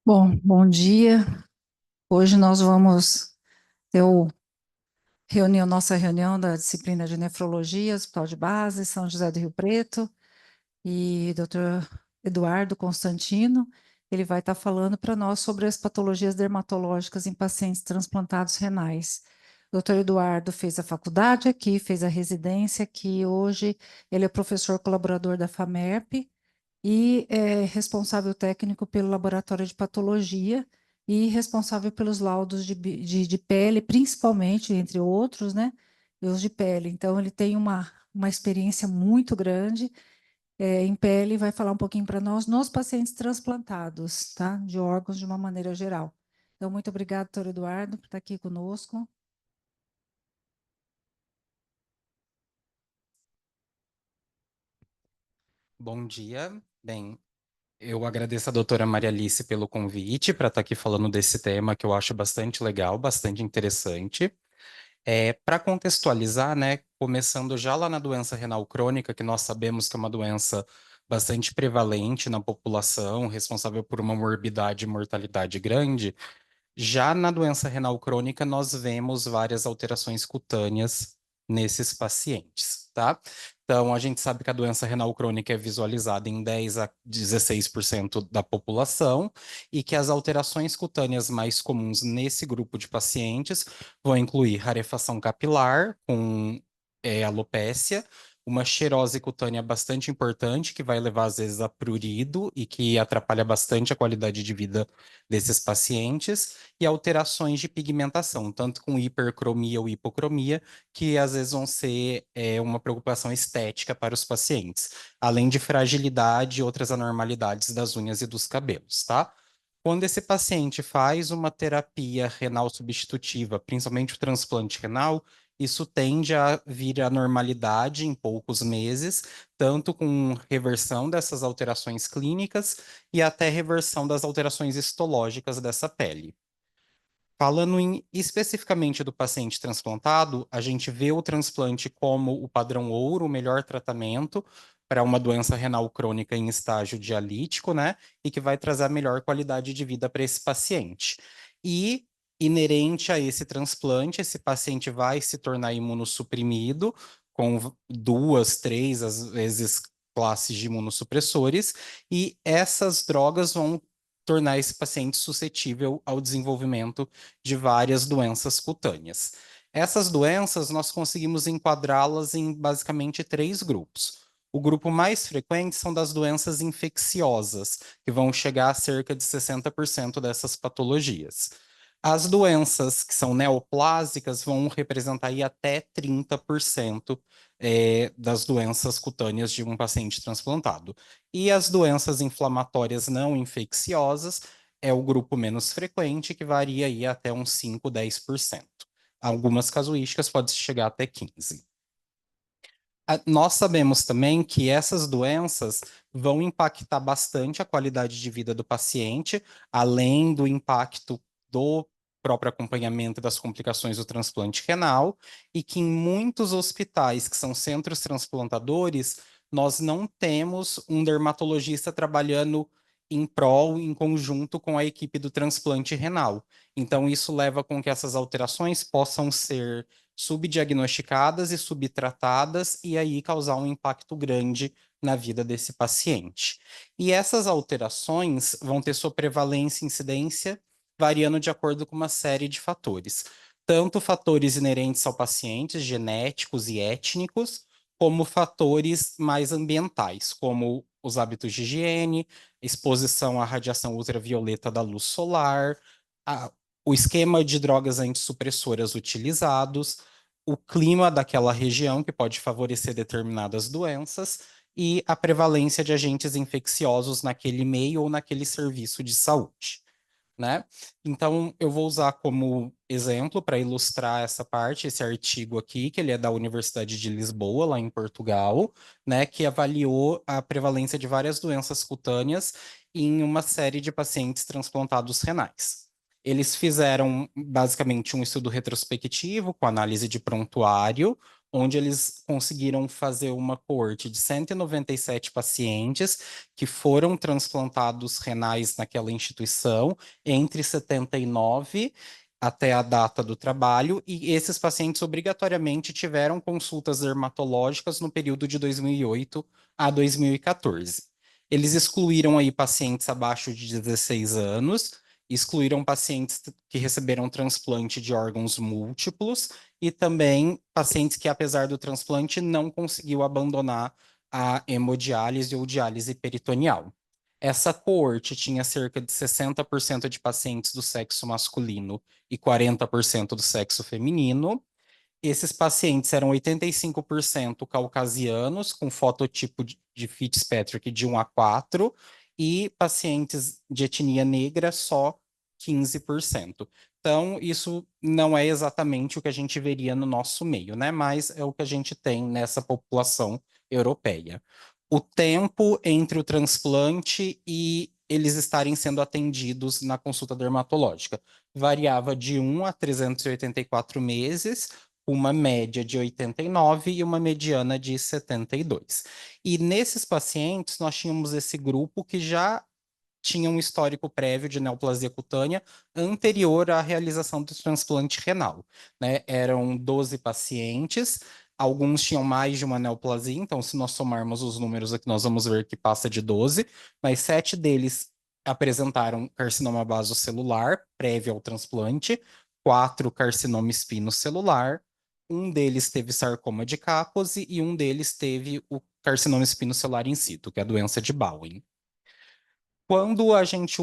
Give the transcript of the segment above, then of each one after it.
Bom dia. Hoje nós vamos ter nossa reunião da disciplina de nefrologia, Hospital de Base, São José do Rio Preto, e Dr. Eduardo Constantino, ele vai estar falando para nós sobre as patologias dermatológicas em pacientes transplantados renais. O Dr. Eduardo fez a faculdade aqui, fez a residência aqui, hoje ele é professor colaborador da FAMERP, e é responsável técnico pelo laboratório de patologia e responsável pelos laudos de pele, principalmente, entre outros, né? E os de pele. Então, ele tem uma experiência muito grande em pele e vai falar um pouquinho para nós nos pacientes transplantados, tá? De órgãos de uma maneira geral. Então, muito obrigada, doutor Eduardo, por estar aqui conosco. Bom dia. Bem, eu agradeço a doutora Maria Alice pelo convite para estar aqui falando desse tema que eu acho bastante legal, bastante interessante. Para contextualizar, né, começando já lá na doença renal crônica, que nós sabemos que é uma doença bastante prevalente na população, responsável por uma morbidade e mortalidade grande, já na doença renal crônica, nós vemos várias alterações cutâneas nesses pacientes, tá? Então, a gente sabe que a doença renal crônica é visualizada em 10 a 16% da população e que as alterações cutâneas mais comuns nesse grupo de pacientes vão incluir rarefação capilar com alopécia, uma xerose cutânea bastante importante, que vai levar às vezes a prurido e que atrapalha bastante a qualidade de vida desses pacientes, e alterações de pigmentação, tanto com hipercromia ou hipocromia, que às vezes vão ser uma preocupação estética para os pacientes, além de fragilidade e outras anormalidades das unhas e dos cabelos, tá? Quando esse paciente faz uma terapia renal substitutiva, principalmente o transplante renal, isso tende a vir à normalidade em poucos meses, tanto com reversão dessas alterações clínicas e até reversão das alterações histológicas dessa pele. Falando especificamente do paciente transplantado, a gente vê o transplante como o padrão ouro, o melhor tratamento para uma doença renal crônica em estágio dialítico, né? E que vai trazer a melhor qualidade de vida para esse paciente. E, inerente a esse transplante, esse paciente vai se tornar imunossuprimido com duas, três, às vezes, classes de imunossupressores, e essas drogas vão tornar esse paciente suscetível ao desenvolvimento de várias doenças cutâneas. Essas doenças nós conseguimos enquadrá-las em basicamente três grupos. O grupo mais frequente são das doenças infecciosas, que vão chegar a cerca de 60% dessas patologias. As doenças que são neoplásicas vão representar aí até 30% das doenças cutâneas de um paciente transplantado. E as doenças inflamatórias não infecciosas é o grupo menos frequente, que varia aí até uns 5, 10%. Algumas casuísticas pode chegar até 15%. Nós sabemos também que essas doenças vão impactar bastante a qualidade de vida do paciente, além do impacto do próprio acompanhamento das complicações do transplante renal, e que em muitos hospitais que são centros transplantadores, nós não temos um dermatologista trabalhando em prol, em conjunto com a equipe do transplante renal. Então, isso leva com que essas alterações possam ser subdiagnosticadas e subtratadas, e aí causar um impacto grande na vida desse paciente. E essas alterações vão ter sua prevalência e incidência variando de acordo com uma série de fatores, tanto fatores inerentes ao paciente, genéticos e étnicos, como fatores mais ambientais, como os hábitos de higiene, exposição à radiação ultravioleta da luz solar, a, o esquema de drogas antissupressoras utilizados, o clima daquela região, que pode favorecer determinadas doenças, e a prevalência de agentes infecciosos naquele meio ou naquele serviço de saúde, né? Então, eu vou usar como exemplo para ilustrar essa parte, esse artigo aqui, que ele é da Universidade de Lisboa, lá em Portugal, né, que avaliou a prevalência de várias doenças cutâneas em uma série de pacientes transplantados renais. Eles fizeram basicamente um estudo retrospectivo com análise de prontuário, onde eles conseguiram fazer uma coorte de 197 pacientes que foram transplantados renais naquela instituição entre 79 até a data do trabalho, e esses pacientes obrigatoriamente tiveram consultas dermatológicas no período de 2008 a 2014. Eles excluíram aí pacientes abaixo de 16 anos, excluíram pacientes que receberam transplante de órgãos múltiplos e também pacientes que, apesar do transplante, não conseguiu abandonar a hemodiálise ou diálise peritoneal. Essa coorte tinha cerca de 60% de pacientes do sexo masculino e 40% do sexo feminino. Esses pacientes eram 85% caucasianos, com fototipo de Fitzpatrick de 1 a 4, e pacientes de etnia negra só 15%. Então, isso não é exatamente o que a gente veria no nosso meio, né? Mas é o que a gente tem nessa população europeia. O tempo entre o transplante e eles estarem sendo atendidos na consulta dermatológica variava de 1 a 384 meses, uma média de 89 e uma mediana de 72. E nesses pacientes, nós tínhamos esse grupo que já tinha um histórico prévio de neoplasia cutânea anterior à realização do transplante renal, né? Eram 12 pacientes, alguns tinham mais de uma neoplasia, então se nós somarmos os números aqui, nós vamos ver que passa de 12, mas 7 deles apresentaram carcinoma basocelular prévio ao transplante, 4 carcinoma espinocelular, um deles teve sarcoma de Kaposi e um deles teve o carcinoma espinocelular in situ, que é a doença de Bowen. Quando a gente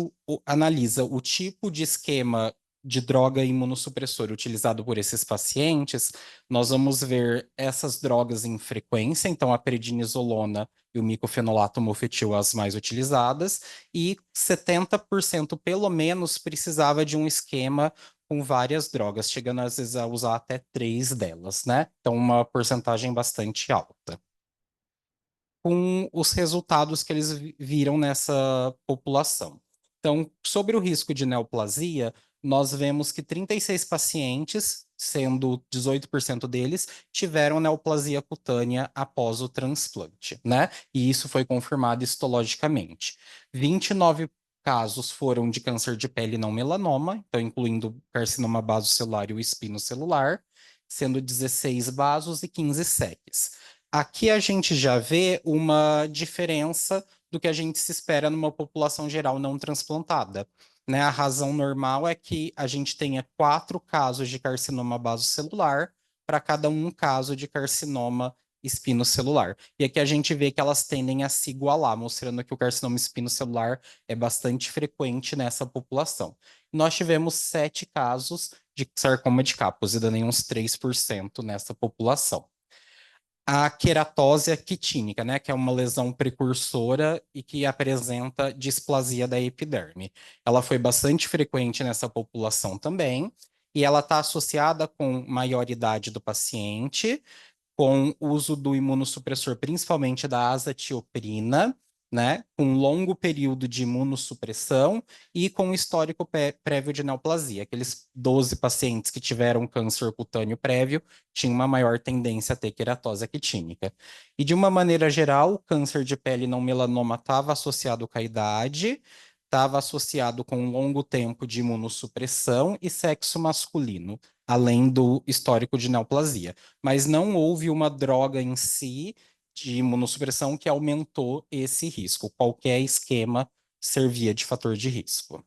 analisa o tipo de esquema de droga imunossupressora utilizado por esses pacientes, nós vamos ver essas drogas em frequência, então a prednisolona e o micofenolato mofetil as mais utilizadas, e 70% pelo menos precisava de um esquema com várias drogas, chegando às vezes a usar até 3 delas, né? Então uma porcentagem bastante alta com os resultados que eles viram nessa população. Então, sobre o risco de neoplasia, nós vemos que 36 pacientes, sendo 18% deles, tiveram neoplasia cutânea após o transplante, né? E isso foi confirmado histologicamente. 29 casos foram de câncer de pele não melanoma, então incluindo carcinoma basocelular e o espinocelular, sendo 16 basos e 15 seques. Aqui a gente já vê uma diferença do que a gente se espera numa população geral não transplantada, né? A razão normal é que a gente tenha 4 casos de carcinoma basocelular para cada um caso de carcinoma espinocelular. E aqui a gente vê que elas tendem a se igualar, mostrando que o carcinoma espinocelular é bastante frequente nessa população. Nós tivemos 7 casos de sarcoma de Kaposi, dando uns 3% nessa população. A queratose quitínica, né, que é uma lesão precursora e que apresenta displasia da epiderme. Ela foi bastante frequente nessa população também, e ela está associada com maior idade do paciente, com uso do imunossupressor, principalmente da azatioprina, né, com longo período de imunossupressão e com histórico prévio de neoplasia. Aqueles 12 pacientes que tiveram câncer cutâneo prévio tinham uma maior tendência a ter queratose quitínica. E de uma maneira geral, o câncer de pele não melanoma estava associado com a idade, estava associado com um longo tempo de imunossupressão e sexo masculino, além do histórico de neoplasia. Mas não houve uma droga em si de imunossupressão que aumentou esse risco. Qualquer esquema servia de fator de risco.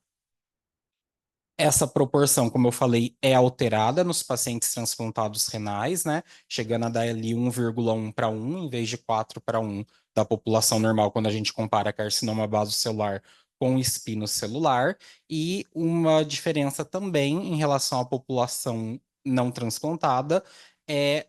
Essa proporção, como eu falei, é alterada nos pacientes transplantados renais, né? Chegando a dar ali 1,1 para 1, em vez de 4 para 1 da população normal, quando a gente compara carcinoma basocelular com espinocelular, e uma diferença também em relação à população não transplantada é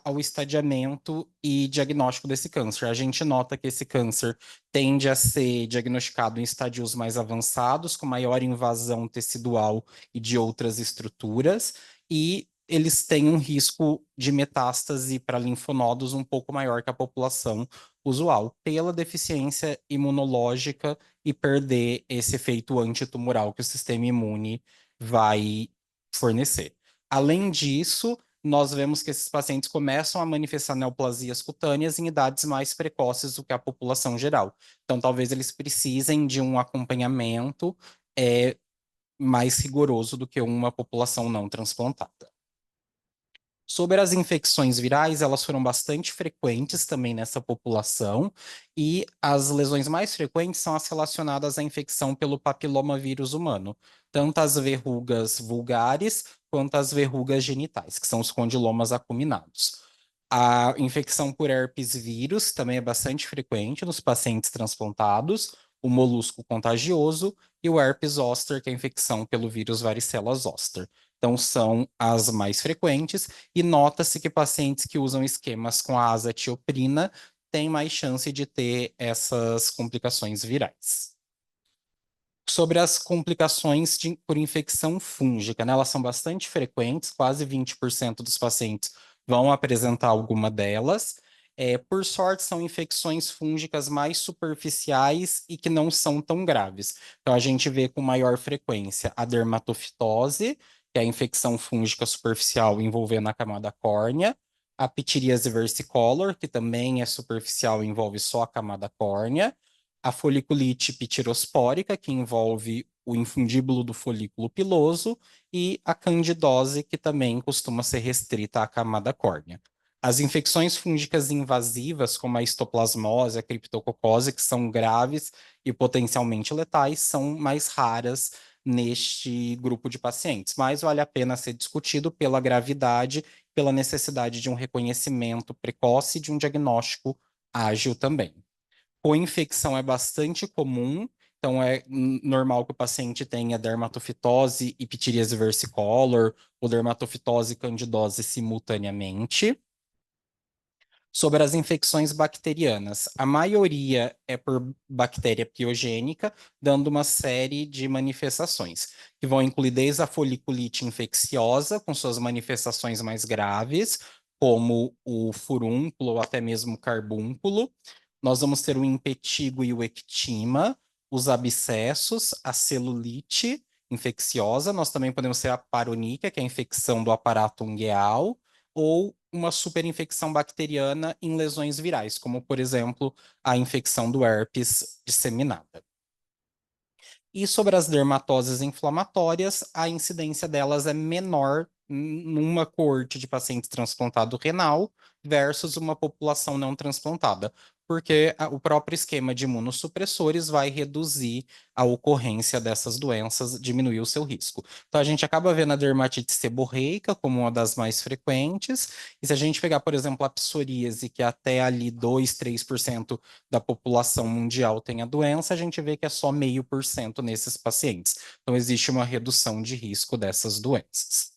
ao estadiamento e diagnóstico desse câncer. A gente nota que esse câncer tende a ser diagnosticado em estadios mais avançados, com maior invasão tecidual e de outras estruturas, e eles têm um risco de metástase para linfonodos um pouco maior que a população usual, pela deficiência imunológica e perder esse efeito antitumoral que o sistema imune vai fornecer. Além disso, nós vemos que esses pacientes começam a manifestar neoplasias cutâneas em idades mais precoces do que a população geral. Então, talvez eles precisem de um acompanhamento mais rigoroso do que uma população não transplantada. Sobre as infecções virais, elas foram bastante frequentes também nessa população, e as lesões mais frequentes são as relacionadas à infecção pelo papilomavírus humano, tanto as verrugas vulgares quanto as verrugas genitais, que são os condilomas acuminados. A infecção por herpes vírus também é bastante frequente nos pacientes transplantados, o molusco contagioso e o herpes zoster, que é a infecção pelo vírus varicela zoster. Então, são as mais frequentes, e nota-se que pacientes que usam esquemas com a azatioprina têm mais chance de ter essas complicações virais. Sobre as complicações por infecção fúngica, né? Elas são bastante frequentes, quase 20% dos pacientes vão apresentar alguma delas. Por sorte, são infecções fúngicas mais superficiais e que não são tão graves. Então, a gente vê com maior frequência a dermatofitose, que é a infecção fúngica superficial envolvendo a camada córnea, a pitiríase versicolor, que também é superficial e envolve só a camada córnea, a foliculite pitirospórica, que envolve o infundíbulo do folículo piloso, e a candidose, que também costuma ser restrita à camada córnea. As infecções fúngicas invasivas, como a histoplasmose, a criptococose, que são graves e potencialmente letais, são mais raras neste grupo de pacientes, mas vale a pena ser discutido pela gravidade, pela necessidade de um reconhecimento precoce e de um diagnóstico ágil também. Co-infecção é bastante comum, então é normal que o paciente tenha dermatofitose e pitiríase versicolor, ou dermatofitose e candidose simultaneamente. Sobre as infecções bacterianas, a maioria é por bactéria piogênica, dando uma série de manifestações, que vão incluir desde a foliculite infecciosa, com suas manifestações mais graves, como o furúnculo ou até mesmo o carbúnculo. Nós vamos ter o impetigo e o ectima, os abscessos, a celulite infecciosa. Nós também podemos ter a paroníquia, que é a infecção do aparato ungueal, ou uma superinfecção bacteriana em lesões virais, como, por exemplo, a infecção do herpes disseminada. E sobre as dermatoses inflamatórias, a incidência delas é menor numa coorte de pacientes transplantado renal versus uma população não transplantada, porque o próprio esquema de imunossupressores vai reduzir a ocorrência dessas doenças, diminuir o seu risco. Então, a gente acaba vendo a dermatite seborreica como uma das mais frequentes, e se a gente pegar, por exemplo, a psoríase, que até ali 2, 3% da população mundial tem a doença, a gente vê que é só 0,5% nesses pacientes. Então, existe uma redução de risco dessas doenças.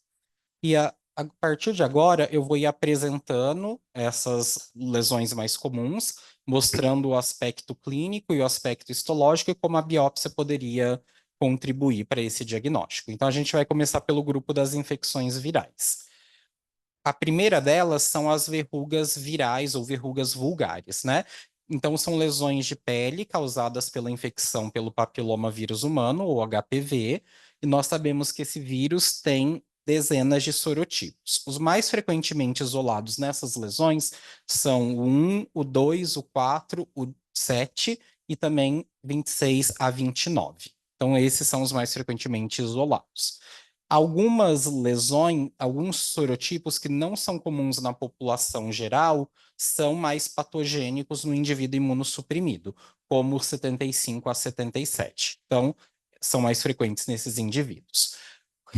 E a partir de agora, eu vou ir apresentando essas lesões mais comuns, mostrando o aspecto clínico e o aspecto histológico e como a biópsia poderia contribuir para esse diagnóstico. Então, a gente vai começar pelo grupo das infecções virais. A primeira delas são as verrugas virais ou verrugas vulgares, né? Então, são lesões de pele causadas pela infecção pelo papilomavírus humano, ou HPV, e nós sabemos que esse vírus tem dezenas de sorotipos. Os mais frequentemente isolados nessas lesões são o 1, o 2, o 4, o 7 e também 26 a 29. Então, esses são os mais frequentemente isolados. Algumas lesões, alguns sorotipos que não são comuns na população geral, são mais patogênicos no indivíduo imunossuprimido, como o 75 a 77. Então, são mais frequentes nesses indivíduos.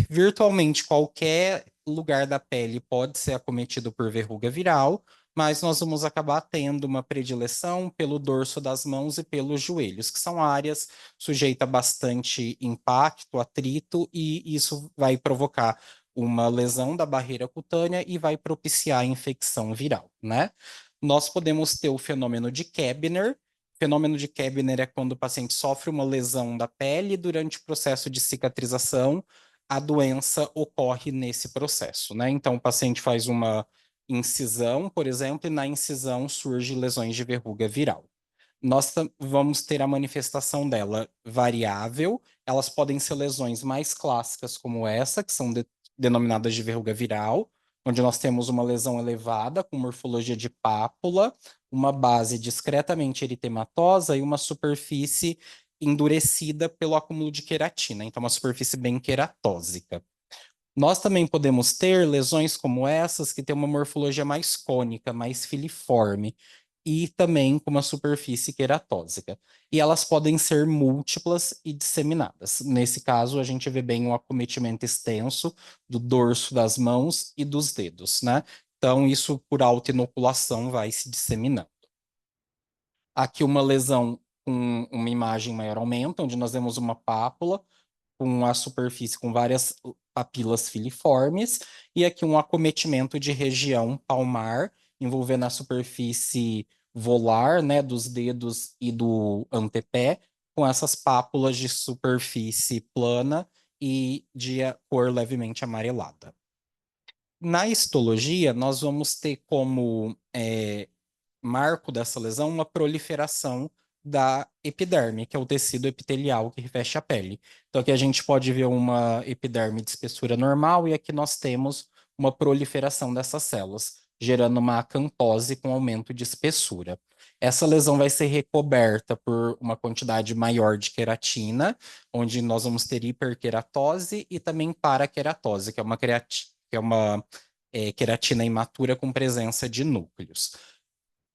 Virtualmente qualquer lugar da pele pode ser acometido por verruga viral, mas nós vamos acabar tendo uma predileção pelo dorso das mãos e pelos joelhos, que são áreas sujeitas a bastante impacto, atrito, e isso vai provocar uma lesão da barreira cutânea e vai propiciar a infecção viral, né? Nós podemos ter o fenômeno de Kebner. O fenômeno de Kebner é quando o paciente sofre uma lesão da pele durante o processo de cicatrização, a doença ocorre nesse processo, né? Então, o paciente faz uma incisão, por exemplo, e na incisão surge lesões de verruga viral. Nós vamos ter a manifestação dela variável, elas podem ser lesões mais clássicas como essa, que são denominadas de verruga viral, onde nós temos uma lesão elevada com morfologia de pápula, uma base discretamente eritematosa e uma superfície endurecida pelo acúmulo de queratina, então uma superfície bem queratósica. Nós também podemos ter lesões como essas que têm uma morfologia mais cônica, mais filiforme e também com uma superfície queratósica. E elas podem ser múltiplas e disseminadas. Nesse caso, a gente vê bem um acometimento extenso do dorso das mãos e dos dedos, né? Então, isso por autoinoculação vai se disseminando. Aqui uma lesão com uma imagem maior aumenta, onde nós vemos uma pápula com a superfície com várias papilas filiformes, e aqui um acometimento de região palmar, envolvendo a superfície volar, né, dos dedos e do antepé, com essas pápulas de superfície plana e de cor levemente amarelada. Na histologia, nós vamos ter como marco dessa lesão uma proliferação da epiderme, que é o tecido epitelial que reveste a pele. Então aqui a gente pode ver uma epiderme de espessura normal e aqui nós temos uma proliferação dessas células, gerando uma acantose com aumento de espessura. Essa lesão vai ser recoberta por uma quantidade maior de queratina, onde nós vamos ter hiperqueratose e também paraqueratose, que é uma queratina imatura com presença de núcleos.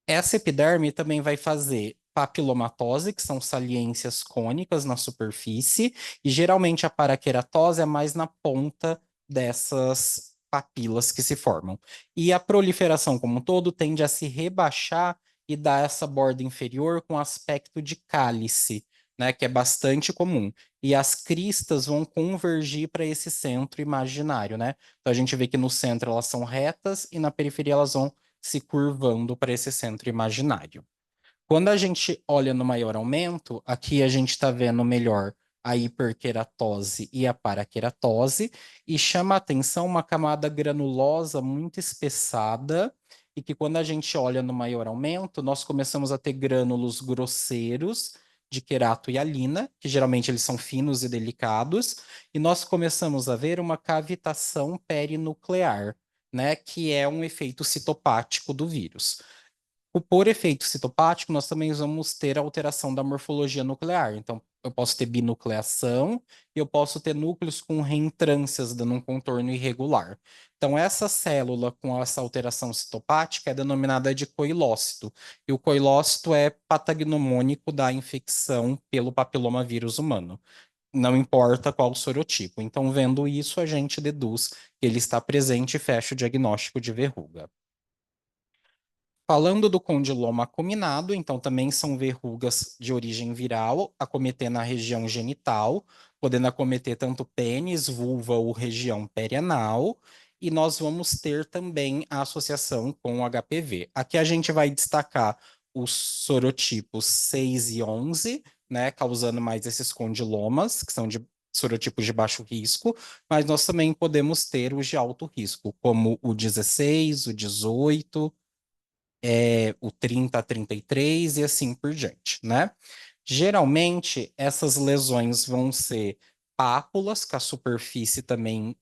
Essa epiderme também vai fazer papilomatose, que são saliências cônicas na superfície, e geralmente a paraqueratose é mais na ponta dessas papilas que se formam. E a proliferação como um todo tende a se rebaixar e dar essa borda inferior com aspecto de cálice, né, que é bastante comum. E as cristas vão convergir para esse centro imaginário, né? Então a gente vê que no centro elas são retas e na periferia elas vão se curvando para esse centro imaginário. Quando a gente olha no maior aumento, aqui a gente está vendo melhor a hiperqueratose e a paraqueratose, e chama a atenção uma camada granulosa muito espessada, e que quando a gente olha no maior aumento, nós começamos a ter grânulos grosseiros de querato e alina, que geralmente eles são finos e delicados, e nós começamos a ver uma cavitação perinuclear, né, que é um efeito citopático do vírus. Por efeito citopático, nós também vamos ter alteração da morfologia nuclear. Então, eu posso ter binucleação e eu posso ter núcleos com reentrâncias, dando um contorno irregular. Então, essa célula com essa alteração citopática é denominada de coilócito. E o coilócito é patognomônico da infecção pelo papilomavírus humano. Não importa qual sorotipo. Então, vendo isso, a gente deduz que ele está presente e fecha o diagnóstico de verruga. Falando do condiloma acuminado, então também são verrugas de origem viral, acometendo a região genital, podendo acometer tanto pênis, vulva ou região perianal, e nós vamos ter também a associação com o HPV. Aqui a gente vai destacar os sorotipos 6 e 11, né, causando mais esses condilomas, que são de sorotipos de baixo risco, mas nós também podemos ter os de alto risco, como o 16, o 18, o 30 a 33 e assim por diante, né? Geralmente, essas lesões vão ser pápulas, com a superfície também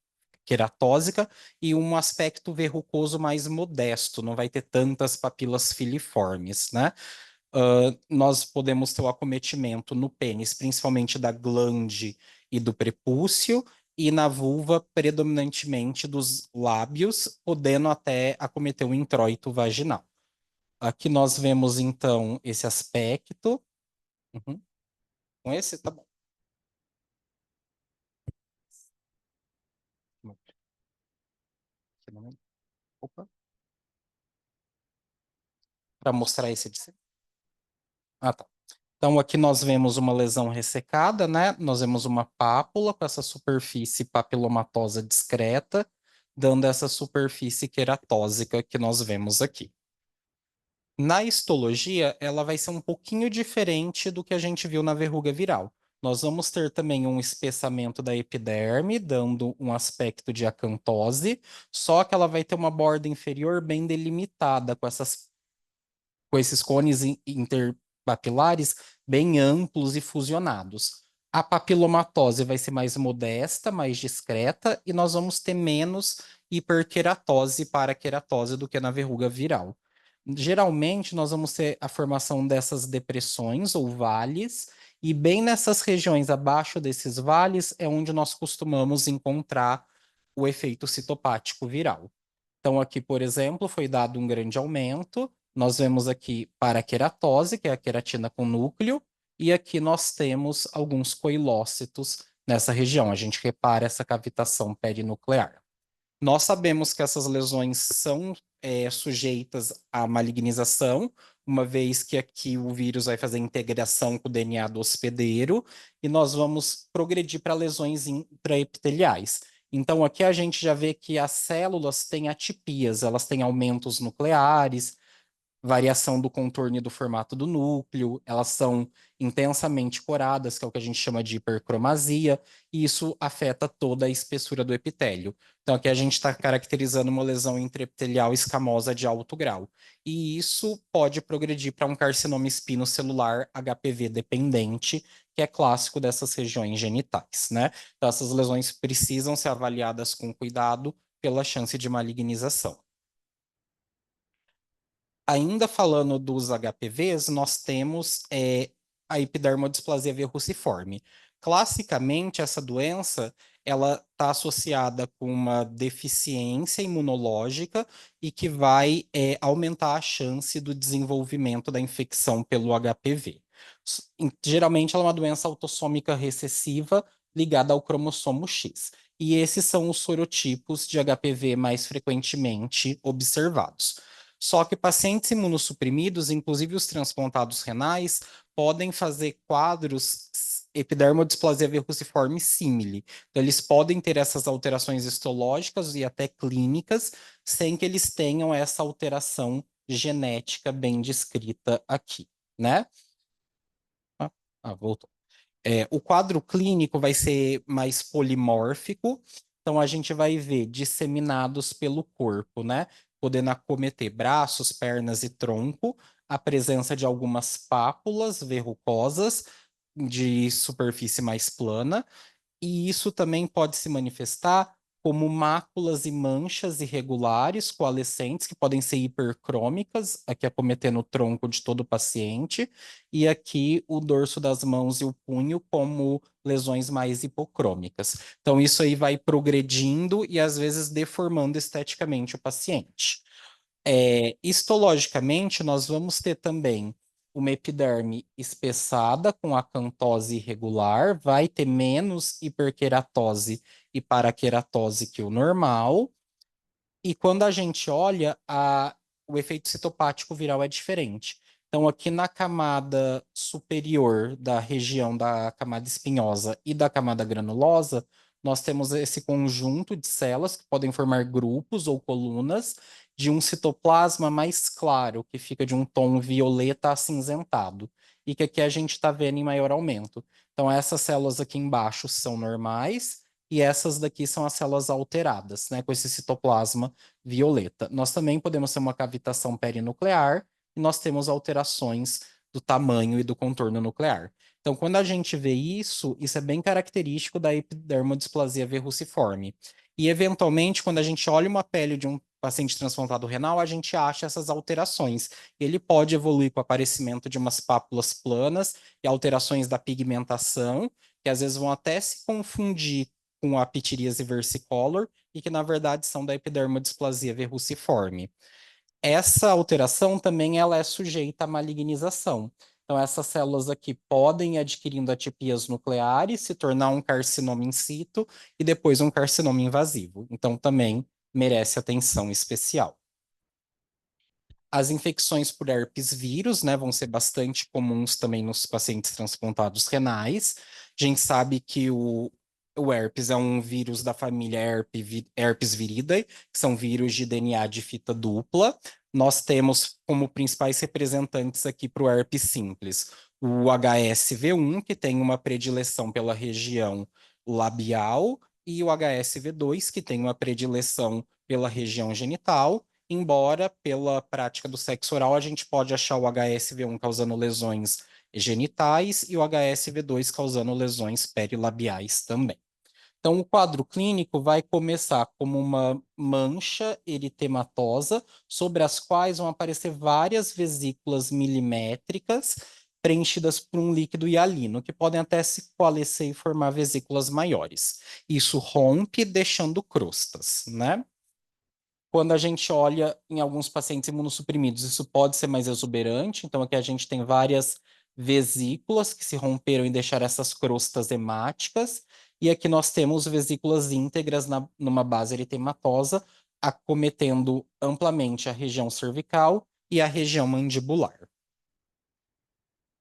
queratósica, e um aspecto verrucoso mais modesto, não vai ter tantas papilas filiformes, né? Nós podemos ter o acometimento no pênis, principalmente da glande e do prepúcio, e na vulva, predominantemente dos lábios, podendo até acometer o introito vaginal. Aqui nós vemos, então, esse aspecto. Uhum. Com esse, tá bom. Opa. Para mostrar esse de cima. Ah, tá. Então, aqui nós vemos uma lesão ressecada, né? Nós vemos uma pápula com essa superfície papilomatosa discreta, dando essa superfície queratósica que nós vemos aqui. Na histologia, ela vai ser um pouquinho diferente do que a gente viu na verruga viral. Nós vamos ter também um espessamento da epiderme, dando um aspecto de acantose, só que ela vai ter uma borda inferior bem delimitada, com esses cones interpapilares bem amplos e fusionados. A papilomatose vai ser mais modesta, mais discreta, e nós vamos ter menos hiperqueratose e paraqueratose do que na verruga viral. Geralmente, nós vamos ter a formação dessas depressões ou vales, e bem nessas regiões abaixo desses vales é onde nós costumamos encontrar o efeito citopático viral. Então, aqui, por exemplo, foi dado um grande aumento. Nós vemos aqui paraqueratose, que é a queratina com núcleo, e aqui nós temos alguns coilócitos nessa região. A gente repara essa cavitação perinuclear. Nós sabemos que essas lesões são sujeitas à malignização, uma vez que aqui o vírus vai fazer integração com o DNA do hospedeiro, e nós vamos progredir para lesões intraepiteliais. Então, aqui a gente já vê que as células têm atipias, elas têm aumentos nucleares, variação do contorno e do formato do núcleo, elas são intensamente coradas, que é o que a gente chama de hipercromasia, e isso afeta toda a espessura do epitélio. Então, aqui a gente está caracterizando uma lesão intraepitelial escamosa de alto grau. E isso pode progredir para um carcinoma espinocelular HPV dependente, que é clássico dessas regiões genitais, né? Então, essas lesões precisam ser avaliadas com cuidado pela chance de malignização. Ainda falando dos HPVs, nós temos a epidermodisplasia verruciforme. Classicamente, essa doença ela está associada com uma deficiência imunológica e que vai aumentar a chance do desenvolvimento da infecção pelo HPV. Geralmente, ela é uma doença autossômica recessiva ligada ao cromossomo X. E esses são os sorotipos de HPV mais frequentemente observados. Só que pacientes imunossuprimidos, inclusive os transplantados renais, podem fazer quadros epidermodisplasia verruciforme símile. Então, eles podem ter essas alterações histológicas e até clínicas, sem que eles tenham essa alteração genética bem descrita aqui, né? Voltou. O quadro clínico vai ser mais polimórfico, então a gente vai ver disseminados pelo corpo, né? Podendo acometer braços, pernas e tronco, a presença de algumas pápulas verrucosas de superfície mais plana, e isso também pode se manifestar como máculas e manchas irregulares, coalescentes, que podem ser hipercrômicas, aqui acometendo o tronco de todo o paciente, e aqui o dorso das mãos e o punho como lesões mais hipocrômicas. Então, isso aí vai progredindo e às vezes deformando esteticamente o paciente. Histologicamente, nós vamos ter também uma epiderme espessada com acantose irregular, vai ter menos hiperqueratose e paraqueratose que o normal. E quando a gente olha, o efeito citopático viral é diferente. Então, aqui na camada superior da região da camada espinhosa e da camada granulosa, nós temos esse conjunto de células que podem formar grupos ou colunas de um citoplasma mais claro, que fica de um tom violeta acinzentado, e que aqui a gente está vendo em maior aumento. Então, essas células aqui embaixo são normais, e essas daqui são as células alteradas, né, com esse citoplasma violeta. Nós também podemos ter uma cavitação perinuclear e nós temos alterações do tamanho e do contorno nuclear. Então, quando a gente vê isso, isso é bem característico da epidermodisplasia verruciforme. E, eventualmente, quando a gente olha uma pele de um paciente transplantado renal, a gente acha essas alterações. Ele pode evoluir com o aparecimento de umas pápulas planas e alterações da pigmentação, que às vezes vão até se confundir com a pitiríase versicolor e que, na verdade, são da epidermodisplasia verruciforme. Essa alteração também ela é sujeita à malignização. Então, essas células aqui podem ir adquirindo atipias nucleares, se tornar um carcinoma in situ e depois um carcinoma invasivo. Então, também merece atenção especial. As infecções por herpes vírus, né, vão ser bastante comuns também nos pacientes transplantados renais. A gente sabe que o herpes é um vírus da família herpes viridae, que são vírus de DNA de fita dupla. Nós temos como principais representantes aqui para o herpes simples o HSV1, que tem uma predileção pela região labial, e o HSV2, que tem uma predileção pela região genital, embora pela prática do sexo oral a gente pode achar o HSV1 causando lesões genitais e o HSV2 causando lesões perilabiais também. Então, o quadro clínico vai começar como uma mancha eritematosa, sobre as quais vão aparecer várias vesículas milimétricas preenchidas por um líquido hialino, que podem até se coalescer e formar vesículas maiores. Isso rompe, deixando crostas, né? Quando a gente olha em alguns pacientes imunossuprimidos, isso pode ser mais exuberante. Então, aqui a gente tem várias vesículas que se romperam e deixaram essas crostas hemáticas. E aqui nós temos vesículas íntegras numa base eritematosa, acometendo amplamente a região cervical e a região mandibular.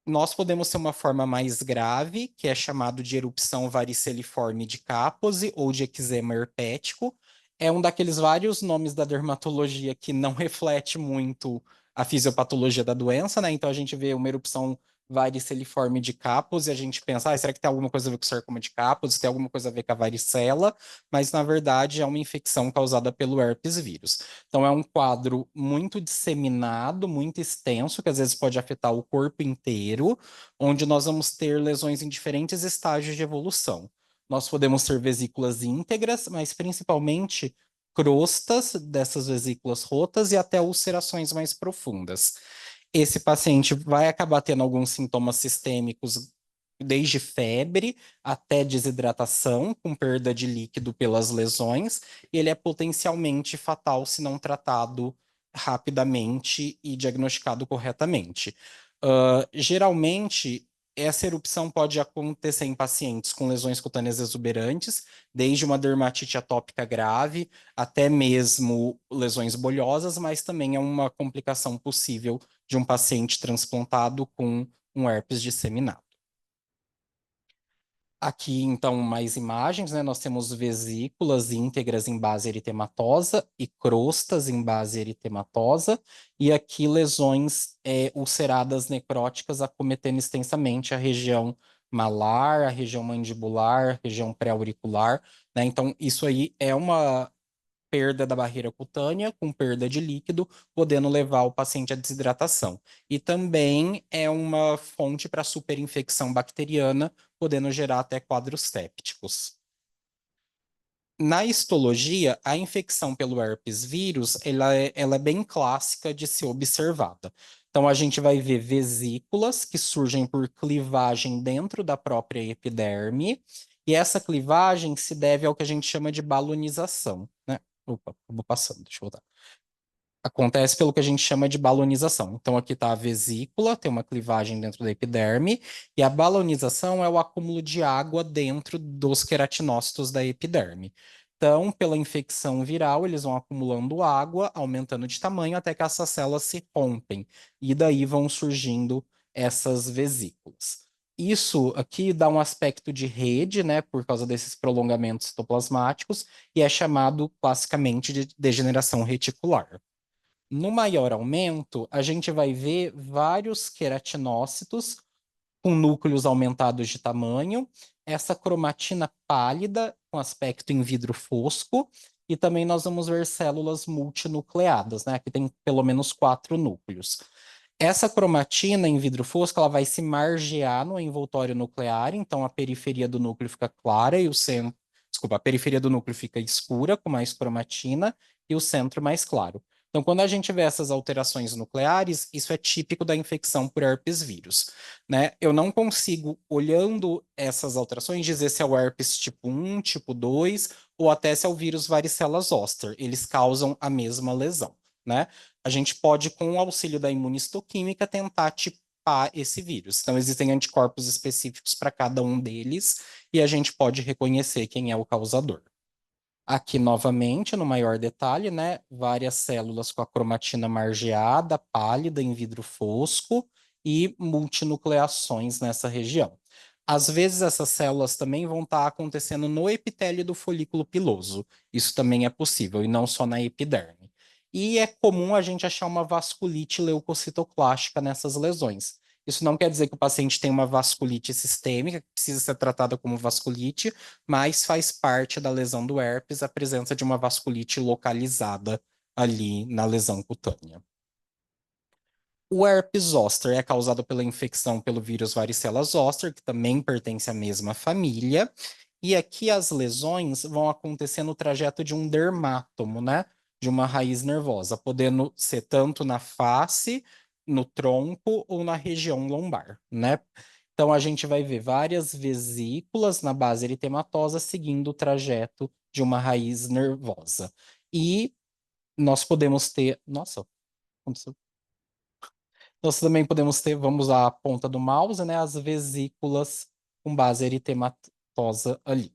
Nós podemos ter uma forma mais grave, que é chamado de erupção variceliforme de Kaposi ou de eczema herpético. É um daqueles vários nomes da dermatologia que não reflete muito a fisiopatologia da doença, né? Então a gente vê uma erupção variceliforme de Kaposi e a gente pensa, será que tem alguma coisa a ver com o sarcoma de Kaposi? Tem alguma coisa a ver com a varicela? Mas na verdade é uma infecção causada pelo herpes vírus. Então, é um quadro muito disseminado, muito extenso, que às vezes pode afetar o corpo inteiro, onde nós vamos ter lesões em diferentes estágios de evolução. Nós podemos ter vesículas íntegras, mas principalmente crostas dessas vesículas rotas e até ulcerações mais profundas. Esse paciente vai acabar tendo alguns sintomas sistêmicos, desde febre até desidratação, com perda de líquido pelas lesões, e ele é potencialmente fatal se não tratado rapidamente e diagnosticado corretamente. Geralmente, essa erupção pode acontecer em pacientes com lesões cutâneas exuberantes, desde uma dermatite atópica grave até mesmo lesões bolhosas, mas também é uma complicação possível de um paciente transplantado com um herpes disseminado. Aqui, então, mais imagens, né? Nós temos vesículas íntegras em base eritematosa e crostas em base eritematosa, e aqui lesões ulceradas necróticas acometendo extensamente a região malar, a região mandibular, a região pré-auricular, né? Então, isso aí é uma perda da barreira cutânea, com perda de líquido, podendo levar o paciente à desidratação. E também é uma fonte para superinfecção bacteriana, podendo gerar até quadros sépticos. Na histologia, a infecção pelo herpes vírus, ela é bem clássica de ser observada. Então, a gente vai ver vesículas que surgem por clivagem dentro da própria epiderme, e essa clivagem se deve ao que a gente chama de balonização, né? Opa, vou passando, deixa eu voltar. Acontece pelo que a gente chama de balonização. Então, aqui está a vesícula, tem uma clivagem dentro da epiderme, e a balonização é o acúmulo de água dentro dos queratinócitos da epiderme. Então, pela infecção viral, eles vão acumulando água, aumentando de tamanho, até que essas células se rompem, e daí vão surgindo essas vesículas. Isso aqui dá um aspecto de rede, né, por causa desses prolongamentos citoplasmáticos, e é chamado classicamente de degeneração reticular. No maior aumento, a gente vai ver vários queratinócitos com núcleos aumentados de tamanho, essa cromatina pálida com aspecto em vidro fosco, e também nós vamos ver células multinucleadas, né? Aqui tem pelo menos 4 núcleos. Essa cromatina em vidro fosco, ela vai se margear no envoltório nuclear, então a periferia do núcleo fica clara e o centro, desculpa, a periferia do núcleo fica escura com mais cromatina e o centro mais claro. Então, quando a gente vê essas alterações nucleares, isso é típico da infecção por herpes vírus, né? Eu não consigo, olhando essas alterações, dizer se é o herpes tipo 1, tipo 2, ou até se é o vírus varicela zoster. Eles causam a mesma lesão, né? A gente pode, com o auxílio da imunistoquímica, tentar tipar esse vírus. Então, existem anticorpos específicos para cada um deles, e a gente pode reconhecer quem é o causador. Aqui, novamente, no maior detalhe, né? Várias células com a cromatina margeada, pálida, em vidro fosco e multinucleações nessa região. Às vezes, essas células também vão estar acontecendo no epitélio do folículo piloso. Isso também é possível, e não só na epiderme. E é comum a gente achar uma vasculite leucocitoclástica nessas lesões. Isso não quer dizer que o paciente tem uma vasculite sistêmica, que precisa ser tratada como vasculite, mas faz parte da lesão do herpes a presença de uma vasculite localizada ali na lesão cutânea. O herpes zoster é causado pela infecção pelo vírus varicela zoster, que também pertence à mesma família, E aqui as lesões vão acontecer no trajeto de um dermátomo, né? De uma raiz nervosa, podendo ser tanto na face, no tronco ou na região lombar, né? Então a gente vai ver várias vesículas na base eritematosa seguindo o trajeto de uma raiz nervosa. E nós podemos ter. Nossa, aconteceu. Nós também podemos ter, vamos usar a ponta do mouse, né? As vesículas com base eritematosa ali.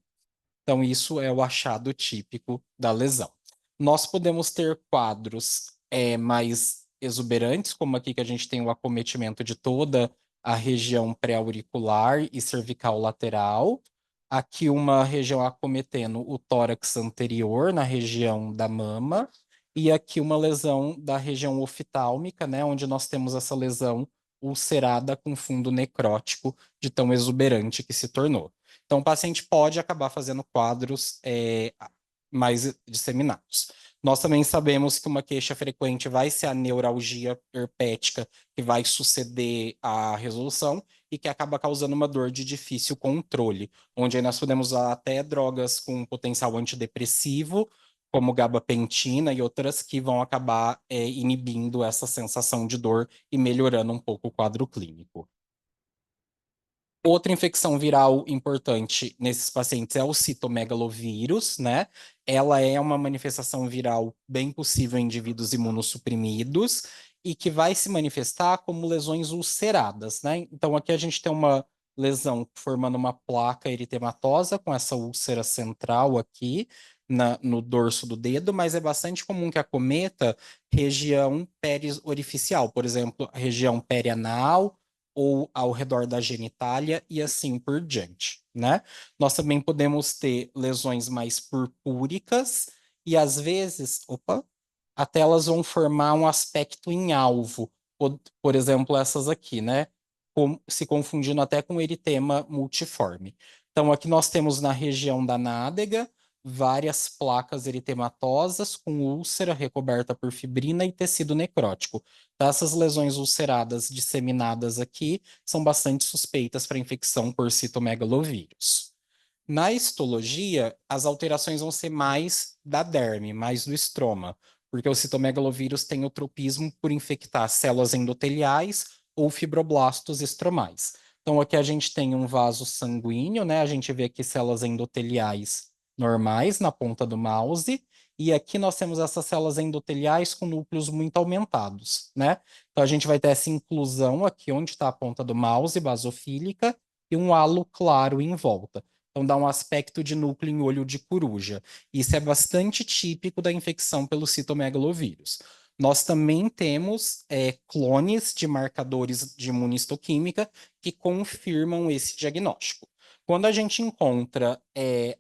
Então, isso é o achado típico da lesão. Nós podemos ter quadros mais exuberantes, como aqui que a gente tem o acometimento de toda a região pré-auricular e cervical lateral. Aqui uma região acometendo o tórax anterior, na região da mama. E aqui uma lesão da região oftálmica, né, onde nós temos essa lesão ulcerada com fundo necrótico de tão exuberante que se tornou. Então, o paciente pode acabar fazendo quadros mais disseminados. Nós também sabemos que uma queixa frequente vai ser a neuralgia herpética, que vai suceder à resolução e que acaba causando uma dor de difícil controle, onde aí nós podemos usar até drogas com potencial antidepressivo, como gabapentina e outras que vão acabar inibindo essa sensação de dor e melhorando um pouco o quadro clínico. Outra infecção viral importante nesses pacientes é o citomegalovírus, né? Ela é uma manifestação viral bem possível em indivíduos imunossuprimidos e que vai se manifestar como lesões ulceradas, né? Então aqui a gente tem uma lesão formando uma placa eritematosa com essa úlcera central aqui no dorso do dedo, mas é bastante comum que acometa região periorificial, por exemplo, a região perianal ou ao redor da genitália e assim por diante, né? Nós também podemos ter lesões mais purpúricas e às vezes, até elas vão formar um aspecto em alvo, por exemplo, essas aqui, né? Se confundindo até com eritema multiforme. Então, aqui nós temos na região da nádega várias placas eritematosas com úlcera recoberta por fibrina e tecido necrótico. Então, essas lesões ulceradas disseminadas aqui são bastante suspeitas para infecção por citomegalovírus. Na histologia, as alterações vão ser mais da derme, mais do estroma, porque o citomegalovírus tem o tropismo por infectar células endoteliais ou fibroblastos estromais. Então, aqui a gente tem um vaso sanguíneo, né? A gente vê aqui células endoteliais normais na ponta do mouse, e aqui nós temos essas células endoteliais com núcleos muito aumentados, né? Então, a gente vai ter essa inclusão aqui onde está a ponta do mouse, basofílica, e um halo claro em volta. Então, dá um aspecto de núcleo em olho de coruja. Isso é bastante típico da infecção pelo citomegalovírus. Nós também temos clones de marcadores de imunistoquímica que confirmam esse diagnóstico. Quando a gente encontra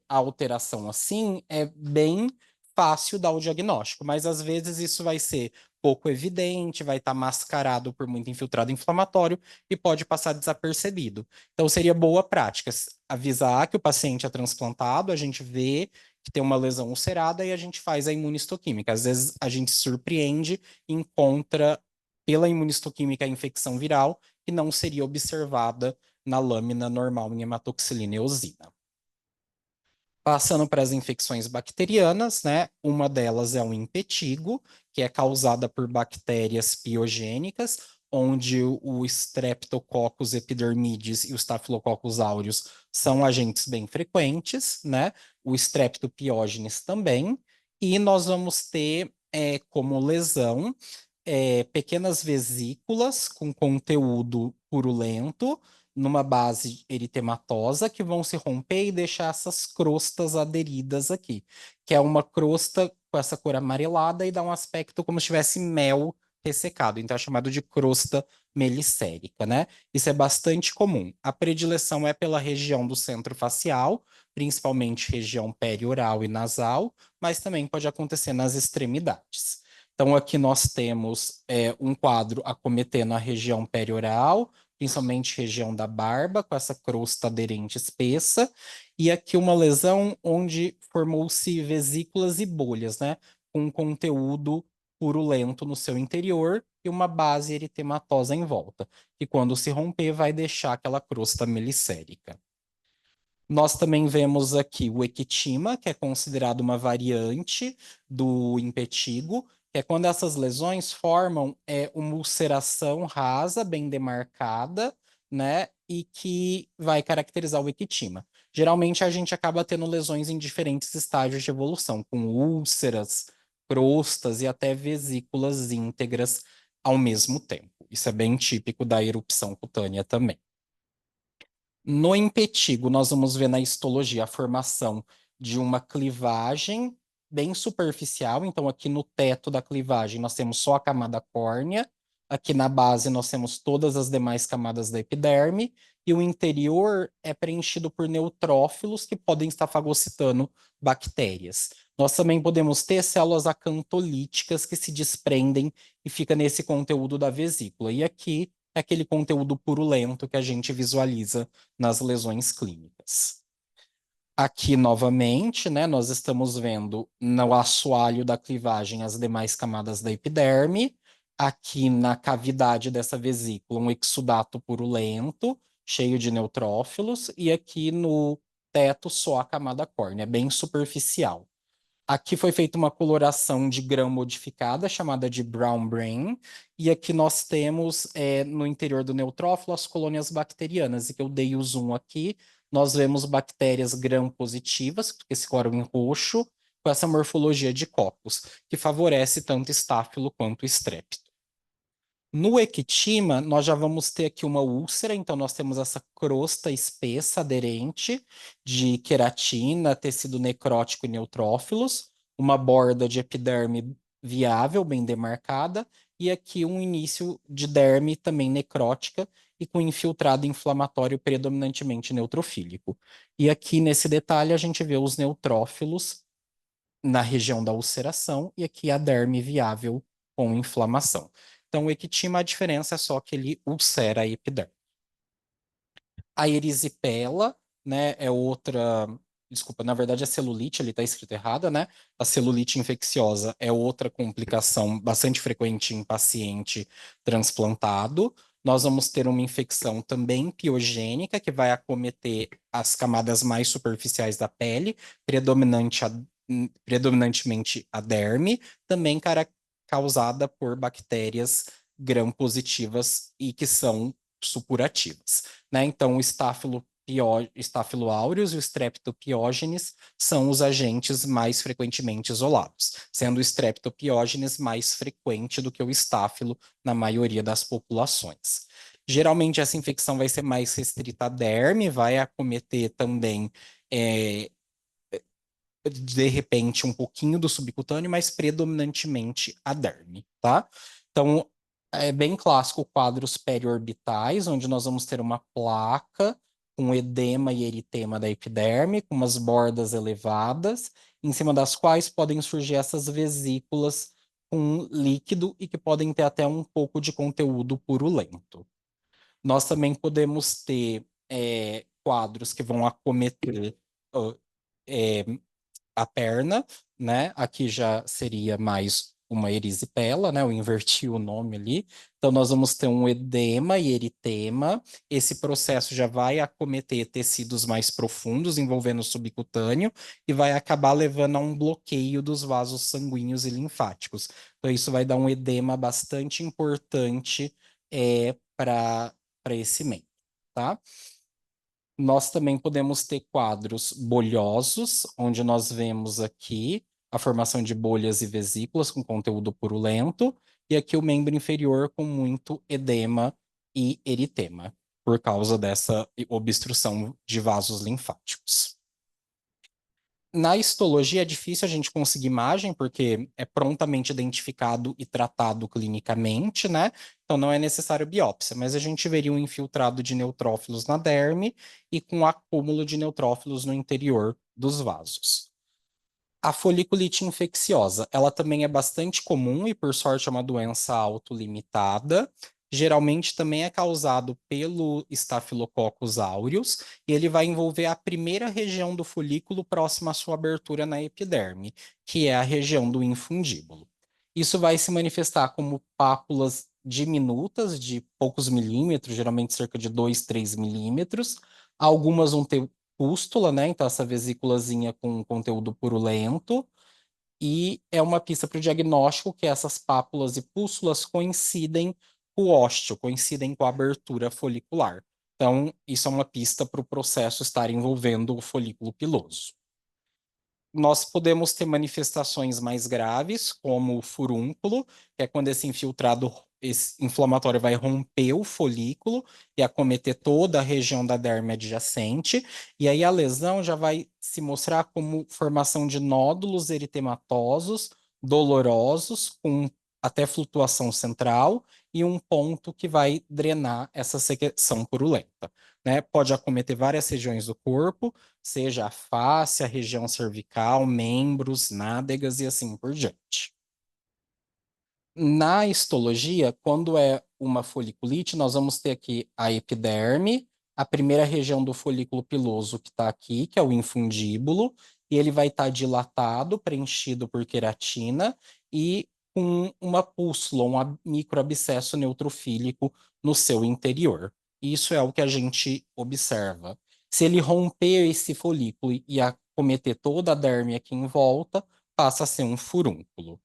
a alteração assim, é bem fácil dar o diagnóstico, mas às vezes isso vai ser pouco evidente, vai estar mascarado por muito infiltrado inflamatório e pode passar desapercebido. Então, seria boa prática avisar que o paciente é transplantado, a gente vê que tem uma lesão ulcerada e a gente faz a imunistoquímica. Às vezes a gente surpreende e encontra pela imunistoquímica a infecção viral que não seria observada na lâmina normal em hematoxilina eosina. Passando para as infecções bacterianas, né? Uma delas é o impetigo, que é causada por bactérias piogênicas, onde o Streptococcus epidermidis e o Staphylococcus aureus são agentes bem frequentes, né? O Streptopiógenes também. E nós vamos ter como lesão pequenas vesículas com conteúdo purulento numa base eritematosa que vão se romper e deixar essas crostas aderidas aqui, que é uma crosta com essa cor amarelada e dá um aspecto como se tivesse mel ressecado, então é chamado de crosta melicérica, né? Isso é bastante comum. A predileção é pela região do centro facial, principalmente região perioral e nasal, mas também pode acontecer nas extremidades. Então, aqui nós temos um quadro acometendo a região perioral, principalmente região da barba, com essa crosta aderente espessa, e aqui uma lesão onde formou-se vesículas e bolhas, né? Com conteúdo purulento no seu interior e uma base eritematosa em volta, que quando se romper vai deixar aquela crosta melicérica. Nós também vemos aqui o ectima, que é considerado uma variante do impetigo, que é quando essas lesões formam uma ulceração rasa, bem demarcada, né, e que vai caracterizar o ectima. Geralmente a gente acaba tendo lesões em diferentes estágios de evolução, com úlceras, crostas e até vesículas íntegras ao mesmo tempo. Isso é bem típico da erupção cutânea também. No impetigo, nós vamos ver na histologia a formação de uma clivagem bem superficial. Então, aqui no teto da clivagem, nós temos só a camada córnea. Aqui na base, nós temos todas as demais camadas da epiderme. E o interior é preenchido por neutrófilos que podem estar fagocitando bactérias. Nós também podemos ter células acantolíticas que se desprendem e fica nesse conteúdo da vesícula. E aqui é aquele conteúdo purulento que a gente visualiza nas lesões clínicas. Aqui, novamente, né, nós estamos vendo no assoalho da clivagem as demais camadas da epiderme. Aqui na cavidade dessa vesícula, um exudato purulento, cheio de neutrófilos. E aqui no teto, só a camada córnea, é bem superficial. Aqui foi feita uma coloração de grão modificada, chamada de brown brain, e aqui nós temos no interior do neutrófilo as colônias bacterianas, e que eu dei o zoom aqui, nós vemos bactérias gram-positivas, que se coram em roxo, com essa morfologia de cocos, que favorece tanto estáfilo quanto estrépito. No ectima, nós já vamos ter aqui uma úlcera, então nós temos essa crosta espessa aderente de queratina, tecido necrótico e neutrófilos, uma borda de epiderme viável, bem demarcada, e aqui um início de derme também necrótica e com infiltrado inflamatório predominantemente neutrofílico. E aqui nesse detalhe a gente vê os neutrófilos na região da ulceração e aqui a derme viável com inflamação. Então, o ectima, a diferença é só que ele ulcera a epiderme. A erisipela, né, é outra. Desculpa, na verdade a celulite, ali está escrito errada, né? A celulite infecciosa é outra complicação bastante frequente em paciente transplantado. Nós vamos ter uma infecção também piogênica, que vai acometer as camadas mais superficiais da pele, predominantemente a derme, também causada por bactérias gram-positivas e que são supurativas, né? Então, o Staphylo aureus e o Streptopiógenes são os agentes mais frequentemente isolados, sendo o Streptopiógenes mais frequente do que o estáfilo na maioria das populações. Geralmente, essa infecção vai ser mais restrita à derme, vai acometer também de repente um pouquinho do subcutâneo, mas predominantemente a derme, tá? Então, é bem clássico quadros periorbitais, onde nós vamos ter uma placa com edema e eritema da epiderme, com umas bordas elevadas, em cima das quais podem surgir essas vesículas com líquido e que podem ter até um pouco de conteúdo purulento. Nós também podemos ter quadros que vão acometer é, a perna, né? Aqui já seria mais uma erisipela, né? Eu inverti o nome ali. Então, nós vamos ter um edema e eritema. Esse processo já vai acometer tecidos mais profundos, envolvendo o subcutâneo, e vai acabar levando a um bloqueio dos vasos sanguíneos e linfáticos. Então, isso vai dar um edema bastante importante para esse membro, tá? Nós também podemos ter quadros bolhosos, onde nós vemos aqui a formação de bolhas e vesículas com conteúdo purulento, e aqui o membro inferior com muito edema e eritema, por causa dessa obstrução de vasos linfáticos. Na histologia é difícil a gente conseguir imagem, porque é prontamente identificado e tratado clinicamente, né? Então não é necessário biópsia, mas a gente veria um infiltrado de neutrófilos na derme e com acúmulo de neutrófilos no interior dos vasos. A foliculite infecciosa, ela também é bastante comum e, por sorte, é uma doença autolimitada. Geralmente também é causado pelo Staphylococcus aureus e ele vai envolver a primeira região do folículo próxima à sua abertura na epiderme, que é a região do infundíbulo. Isso vai se manifestar como pápulas diminutas de poucos milímetros, geralmente cerca de 2, 3 milímetros. Algumas vão ter pústula, né? Então, essa vesículazinha com conteúdo purulento. E é uma pista para o diagnóstico que essas pápulas e pústulas coincidem com o ósteo, coincidem com a abertura folicular. Então, isso é uma pista para o processo estar envolvendo o folículo piloso. Nós podemos ter manifestações mais graves, como o furúnculo, que é quando esse infiltrado inflamatório vai romper o folículo e acometer toda a região da derme adjacente, e aí a lesão já vai se mostrar como formação de nódulos eritematosos, dolorosos, com até flutuação central, e um ponto que vai drenar essa secreção purulenta, né? Pode acometer várias regiões do corpo, seja a face, a região cervical, membros, nádegas e assim por diante. Na histologia, quando é uma foliculite, nós vamos ter aqui a epiderme, a primeira região do folículo piloso que está aqui, que é o infundíbulo, e ele vai estar dilatado, preenchido por queratina e com uma pústula, um microabscesso neutrofílico no seu interior. Isso é o que a gente observa. Se ele romper esse folículo e acometer toda a derme aqui em volta, passa a ser um furúnculo.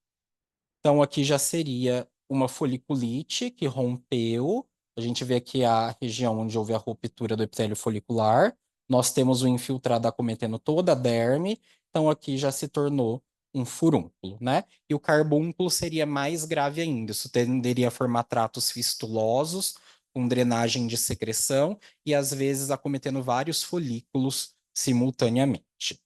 Então, aqui já seria uma foliculite que rompeu. A gente vê aqui a região onde houve a ruptura do epitélio folicular. Nós temos o infiltrado acometendo toda a derme. Então, aqui já se tornou um furúnculo, né? E o carbúnculo seria mais grave ainda. Isso tenderia a formar tratos fistulosos, com drenagem de secreção e, às vezes, acometendo vários folículos simultaneamente.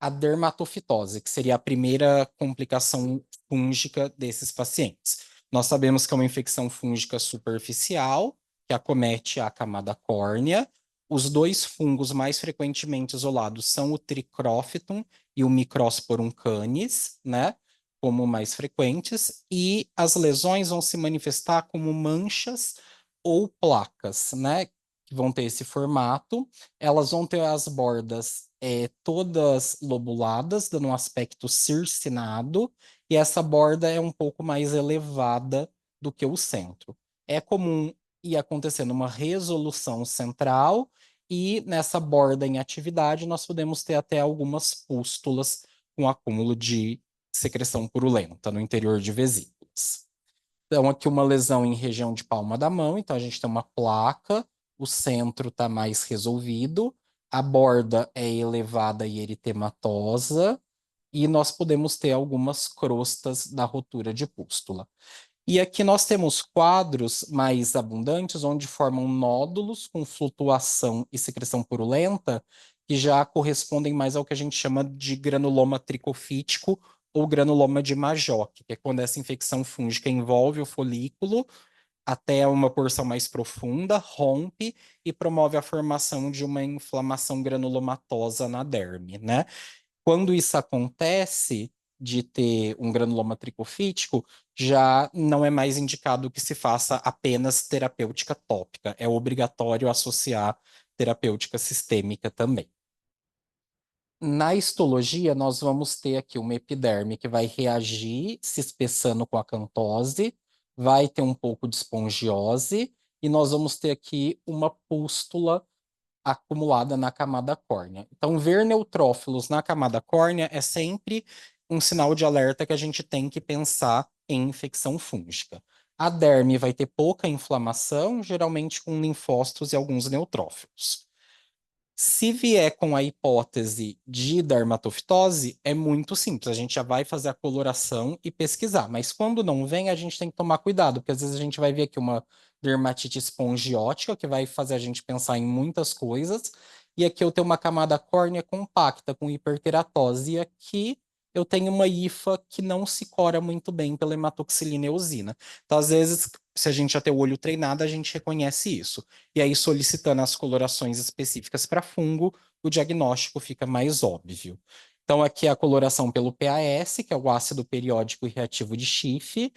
A dermatofitose, que seria a primeira complicação fúngica desses pacientes. Nós sabemos que é uma infecção fúngica superficial, que acomete a camada córnea. Os dois fungos mais frequentemente isolados são o Trichrophyton e o Microsporum canis, né? Como mais frequentes, e as lesões vão se manifestar como manchas ou placas, né? Que vão ter esse formato. Elas vão ter as bordas todas lobuladas, dando um aspecto circinado, e essa borda é um pouco mais elevada do que o centro. É comum ir acontecendo uma resolução central, e nessa borda em atividade nós podemos ter até algumas pústulas com acúmulo de secreção purulenta no interior de vesículas. Então, aqui uma lesão em região de palma da mão, então a gente tem uma placa, o centro está mais resolvido, a borda é elevada e eritematosa, e nós podemos ter algumas crostas da rotura de pústula. E aqui nós temos quadros mais abundantes, onde formam nódulos com flutuação e secreção purulenta, que já correspondem mais ao que a gente chama de granuloma tricofítico ou granuloma de Majoc, que é quando essa infecção fúngica envolve o folículo até uma porção mais profunda, rompe e promove a formação de uma inflamação granulomatosa na derme, né? Quando isso acontece, de ter um granuloma tricofítico, já não é mais indicado que se faça apenas terapêutica tópica. É obrigatório associar terapêutica sistêmica também. Na histologia, nós vamos ter aqui uma epiderme que vai reagir se espessando com a cantose, vai ter um pouco de espongiose, e nós vamos ter aqui uma pústula acumulada na camada córnea. Então, ver neutrófilos na camada córnea é sempre um sinal de alerta que a gente tem que pensar em infecção fúngica. A derme vai ter pouca inflamação, geralmente com linfócitos e alguns neutrófilos. Se vier com a hipótese de dermatofitose, é muito simples. A gente já vai fazer a coloração e pesquisar. Mas quando não vem, a gente tem que tomar cuidado, porque às vezes a gente vai ver aqui uma dermatite espongiótica, que vai fazer a gente pensar em muitas coisas. E aqui eu tenho uma camada córnea compacta com hiperqueratose. E aqui eu tenho uma hifa que não se cora muito bem pela hematoxilina eosina. Então, às vezes, se a gente já tem o olho treinado, a gente reconhece isso. E aí, solicitando as colorações específicas para fungo, o diagnóstico fica mais óbvio. Então, aqui é a coloração pelo PAS, que é o ácido periódico e reativo de Schiff.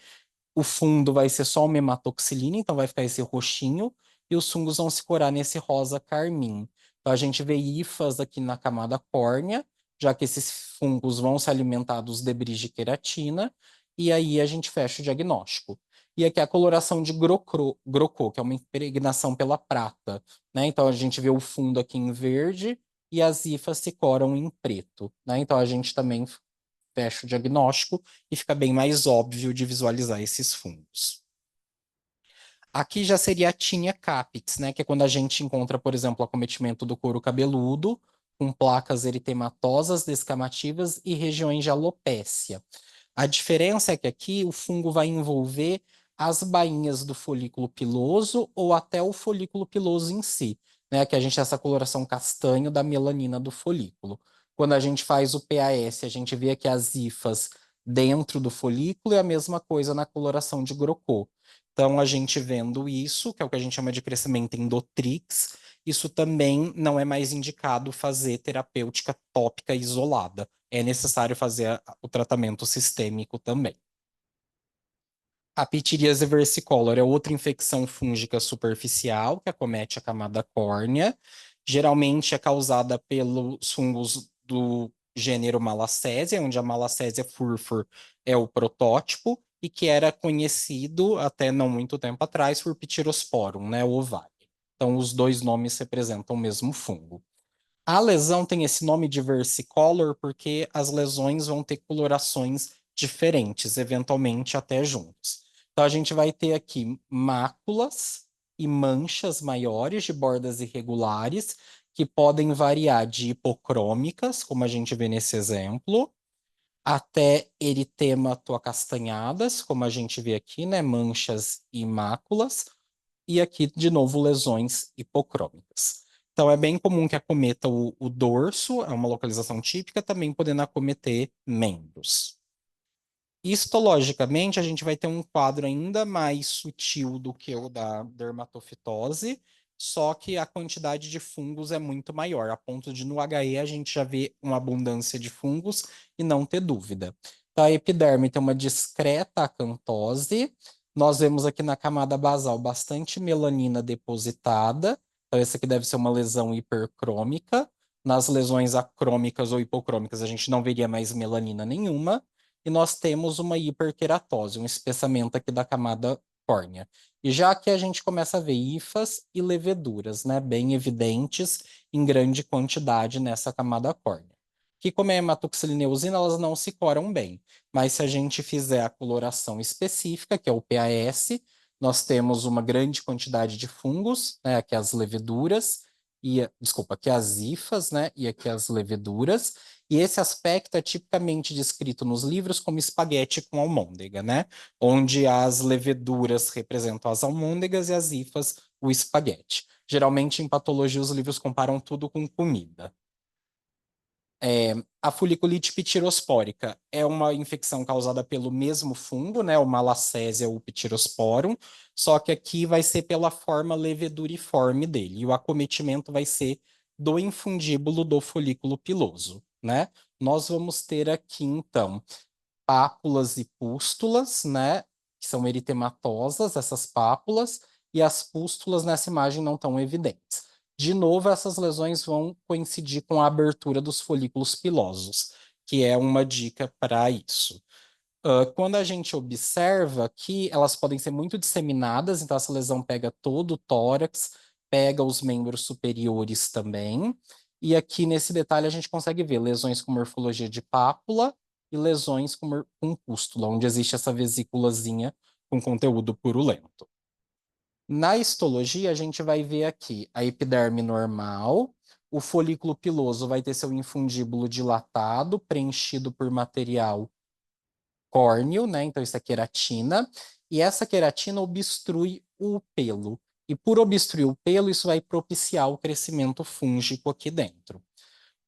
O fundo vai ser só uma hematoxilina, então vai ficar esse roxinho, e os fungos vão se corar nesse rosa carmim. Então, a gente vê hifas aqui na camada córnea, já que esses fungos vão se alimentar dos debris de queratina, e aí a gente fecha o diagnóstico. e aqui a coloração de grocô, que é uma impregnação pela prata, né? Então a gente vê o fundo aqui em verde e as hifas se coram em preto, né? Então a gente também fecha o diagnóstico e fica bem mais óbvio de visualizar esses fungos. Aqui já seria a tinea capitis, né? Que é quando a gente encontra, por exemplo, acometimento do couro cabeludo, com placas eritematosas, descamativas e regiões de alopécia. A diferença é que aqui o fungo vai envolver as bainhas do folículo piloso ou até o folículo piloso em si, né? Que a gente tem essa coloração castanho da melanina do folículo. Quando a gente faz o PAS, a gente vê aqui as hifas dentro do folículo e a mesma coisa na coloração de Grocô. Então, a gente vendo isso, que é o que a gente chama de crescimento endotrix, isso também não é mais indicado fazer terapêutica tópica isolada. É necessário fazer o tratamento sistêmico também. A pitiríase versicolor é outra infecção fúngica superficial que acomete a camada córnea. Geralmente é causada pelos fungos do gênero Malassezia, onde a Malassezia furfur é o protótipo e que era conhecido até não muito tempo atrás por Pityrosporum, né, o ovário. Então, os dois nomes representam o mesmo fungo. A lesão tem esse nome de versicolor porque as lesões vão ter colorações diferentes, eventualmente até juntos. Então, a gente vai ter aqui máculas e manchas maiores de bordas irregulares, que podem variar de hipocrômicas, como a gente vê nesse exemplo, até eritemato acastanhadas, como a gente vê aqui, né? Manchas e máculas, e aqui, de novo, lesões hipocrômicas. Então, é bem comum que acometa o dorso, é uma localização típica, também podendo acometer membros. Histologicamente, a gente vai ter um quadro ainda mais sutil do que o da dermatofitose, só que a quantidade de fungos é muito maior, a ponto de no HE a gente já vê uma abundância de fungos e não ter dúvida. Então, a epiderme tem uma discreta acantose, nós vemos aqui na camada basal bastante melanina depositada, então essa aqui deve ser uma lesão hipercrômica. Nas lesões acrômicas ou hipocrômicas, a gente não veria mais melanina nenhuma e nós temos uma hiperqueratose, um espessamento aqui da camada córnea. E já aqui a gente começa a ver hifas e leveduras, né, bem evidentes em grande quantidade nessa camada córnea. Que como é hematoxilineosina, elas não se coram bem, mas se a gente fizer a coloração específica, que é o PAS, nós temos uma grande quantidade de fungos, né, aqui as leveduras, desculpa, aqui as hifas, né, e aqui as leveduras, e esse aspecto é tipicamente descrito nos livros como espaguete com almôndega, né? Onde as leveduras representam as almôndegas e as hifas o espaguete. Geralmente, em patologia, os livros comparam tudo com comida. A foliculite pitirospórica é uma infecção causada pelo mesmo fungo, né, o Malassezia ou Pityrosporum, só que aqui vai ser pela forma leveduriforme dele, e o acometimento vai ser do infundíbulo do folículo piloso, né? Nós vamos ter aqui, então, pápulas e pústulas, né, que são eritematosas, essas pápulas, e as pústulas nessa imagem não estão evidentes. De novo, essas lesões vão coincidir com a abertura dos folículos pilosos, que é uma dica para isso. Quando a gente observa que elas podem ser muito disseminadas, então essa lesão pega todo o tórax, pega os membros superiores também. E aqui nesse detalhe a gente consegue ver lesões com morfologia de pápula e lesões com pústula, onde existe essa vesículazinha com conteúdo purulento. Na histologia, a gente vai ver aqui a epiderme normal, o folículo piloso vai ter seu infundíbulo dilatado, preenchido por material córneo, né? Então, isso é queratina. E essa queratina obstrui o pelo. E por obstruir o pelo, isso vai propiciar o crescimento fúngico aqui dentro.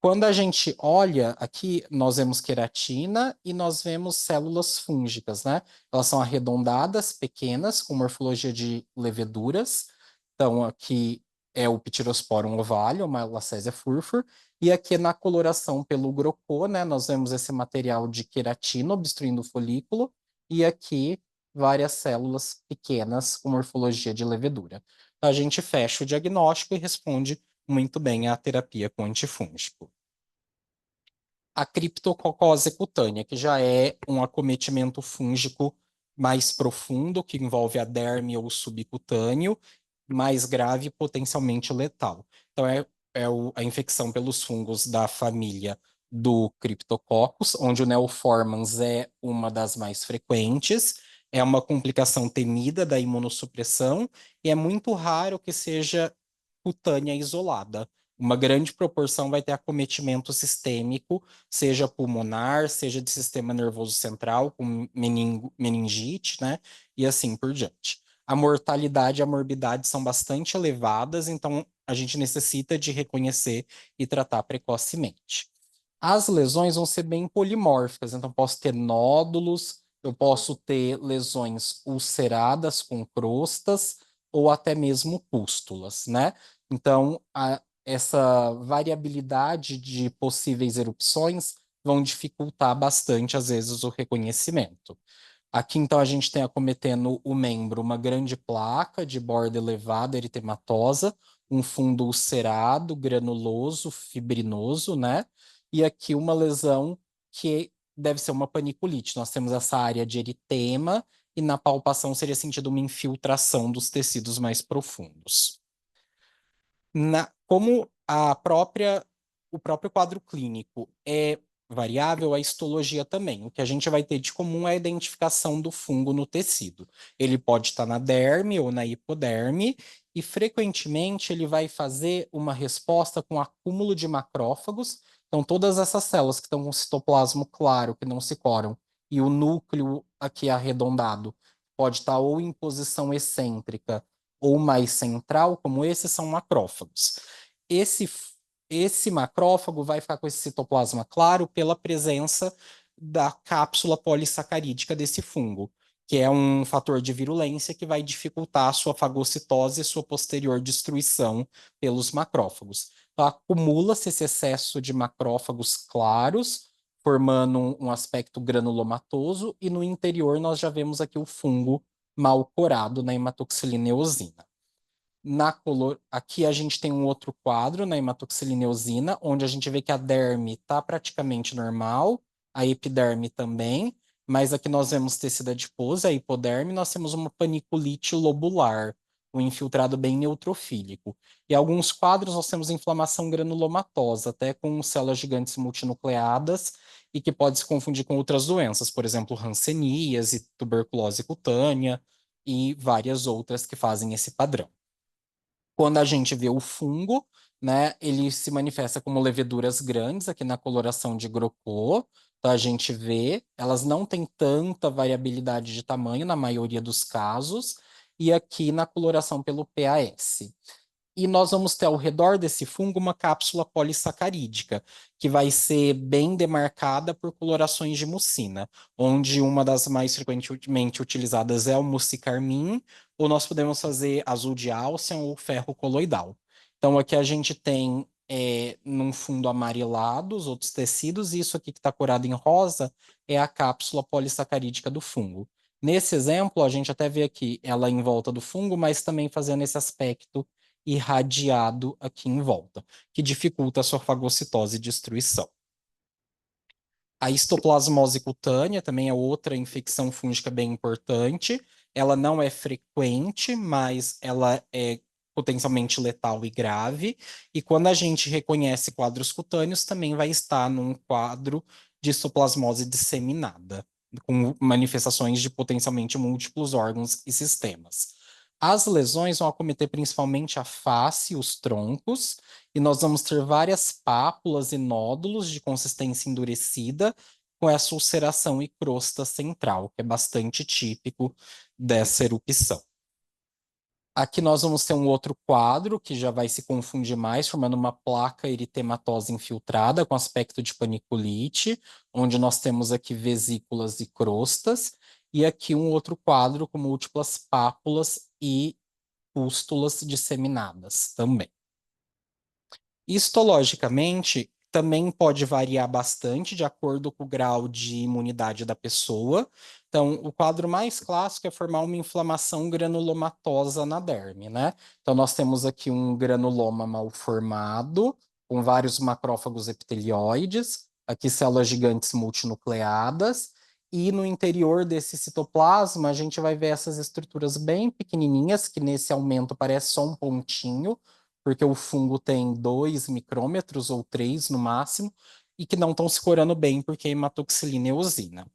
Quando a gente olha aqui, nós vemos queratina e nós vemos células fúngicas, né? Elas são arredondadas, pequenas, com morfologia de leveduras. Então, aqui é o Pityrosporum ovale, uma Lacésia furfur, e aqui na coloração pelo grocô, né, nós vemos esse material de queratina obstruindo o folículo, e aqui várias células pequenas com morfologia de levedura. Então, a gente fecha o diagnóstico e responde muito bem à terapia com antifúngico. A criptococose cutânea, que já é um acometimento fúngico mais profundo, que envolve a derme ou subcutâneo, mais grave e potencialmente letal. Então, a infecção pelos fungos da família do Cryptococcus, onde o Neoformans é uma das mais frequentes, é uma complicação temida da imunossupressão e é muito raro que seja cutânea isolada. Uma grande proporção vai ter acometimento sistêmico, seja pulmonar, seja de sistema nervoso central, com meningite, né? E assim por diante. A mortalidade e a morbidade são bastante elevadas, então a gente necessita de reconhecer e tratar precocemente. As lesões vão ser bem polimórficas, então posso ter nódulos, eu posso ter lesões ulceradas com crostas ou até mesmo pústulas, né? Então, essa variabilidade de possíveis erupções vão dificultar bastante, às vezes, o reconhecimento. Aqui, então, a gente tem acometendo o membro uma grande placa de borda elevada, eritematosa, um fundo ulcerado, granuloso, fibrinoso, né? E aqui uma lesão que deve ser uma paniculite. Nós temos essa área de eritema e na palpação seria sentido uma infiltração dos tecidos mais profundos. Como o próprio quadro clínico é variável, a histologia também. O que a gente vai ter de comum é a identificação do fungo no tecido. Ele pode estar na derme ou na hipoderme, e frequentemente ele vai fazer uma resposta com acúmulo de macrófagos. Então, todas essas células que estão com citoplasma claro, que não se coram, e o núcleo aqui arredondado, pode estar ou em posição excêntrica ou mais central, como esses são macrófagos. Esse, esse macrófago vai ficar com esse citoplasma claro pela presença da cápsula polissacarídica desse fungo, que é um fator de virulência que vai dificultar a sua fagocitose e sua posterior destruição pelos macrófagos. Então, acumula-se esse excesso de macrófagos claros, formando um aspecto granulomatoso, e no interior nós já vemos aqui o fungo mal corado na hematoxilina eosina. Aqui a gente tem um outro quadro na hematoxilina eosina, onde a gente vê que a derme está praticamente normal, a epiderme também, mas aqui nós vemos tecido adiposo, a hipoderme, nós temos uma paniculite lobular, um infiltrado bem neutrofílico. E alguns quadros nós temos inflamação granulomatosa, até com células gigantes multinucleadas, e que pode se confundir com outras doenças, por exemplo, hanseníase, tuberculose cutânea e várias outras que fazem esse padrão. Quando a gente vê o fungo, né, ele se manifesta como leveduras grandes aqui na coloração de Grocô. Então a gente vê, elas não têm tanta variabilidade de tamanho na maioria dos casos, e aqui na coloração pelo PAS. E nós vamos ter ao redor desse fungo uma cápsula polissacarídica, que vai ser bem demarcada por colorações de mucina, onde uma das mais frequentemente utilizadas é o mucicarmim, ou nós podemos fazer azul de álcium ou ferro coloidal. Então aqui a gente tem num fundo amarelado os outros tecidos, e isso aqui que está corado em rosa é a cápsula polissacarídica do fungo. Nesse exemplo, a gente até vê aqui ela em volta do fungo, mas também fazendo esse aspecto irradiado aqui em volta, que dificulta a sua fagocitose e destruição. A histoplasmose cutânea também é outra infecção fúngica bem importante. Ela não é frequente, mas ela é potencialmente letal e grave. E quando a gente reconhece quadros cutâneos, também vai estar num quadro de histoplasmose disseminada, com manifestações de potencialmente múltiplos órgãos e sistemas. As lesões vão acometer principalmente a face e os troncos, e nós vamos ter várias pápulas e nódulos de consistência endurecida, com essa ulceração e crosta central, que é bastante típico dessa erupção. Aqui nós vamos ter um outro quadro que já vai se confundir mais, formando uma placa eritematosa infiltrada com aspecto de paniculite, onde nós temos aqui vesículas e crostas, e aqui um outro quadro com múltiplas pápulas e pústulas disseminadas também. Histologicamente, também pode variar bastante de acordo com o grau de imunidade da pessoa. Então, o quadro mais clássico é formar uma inflamação granulomatosa na derme, né? Então, nós temos aqui um granuloma mal formado, com vários macrófagos epitelioides, aqui células gigantes multinucleadas, E no interior desse citoplasma, a gente vai ver essas estruturas bem pequenininhas, que nesse aumento parece só um pontinho, porque o fungo tem 2 micrômetros ou 3 no máximo, e que não estão se corando bem porque é hematoxilina e eosina.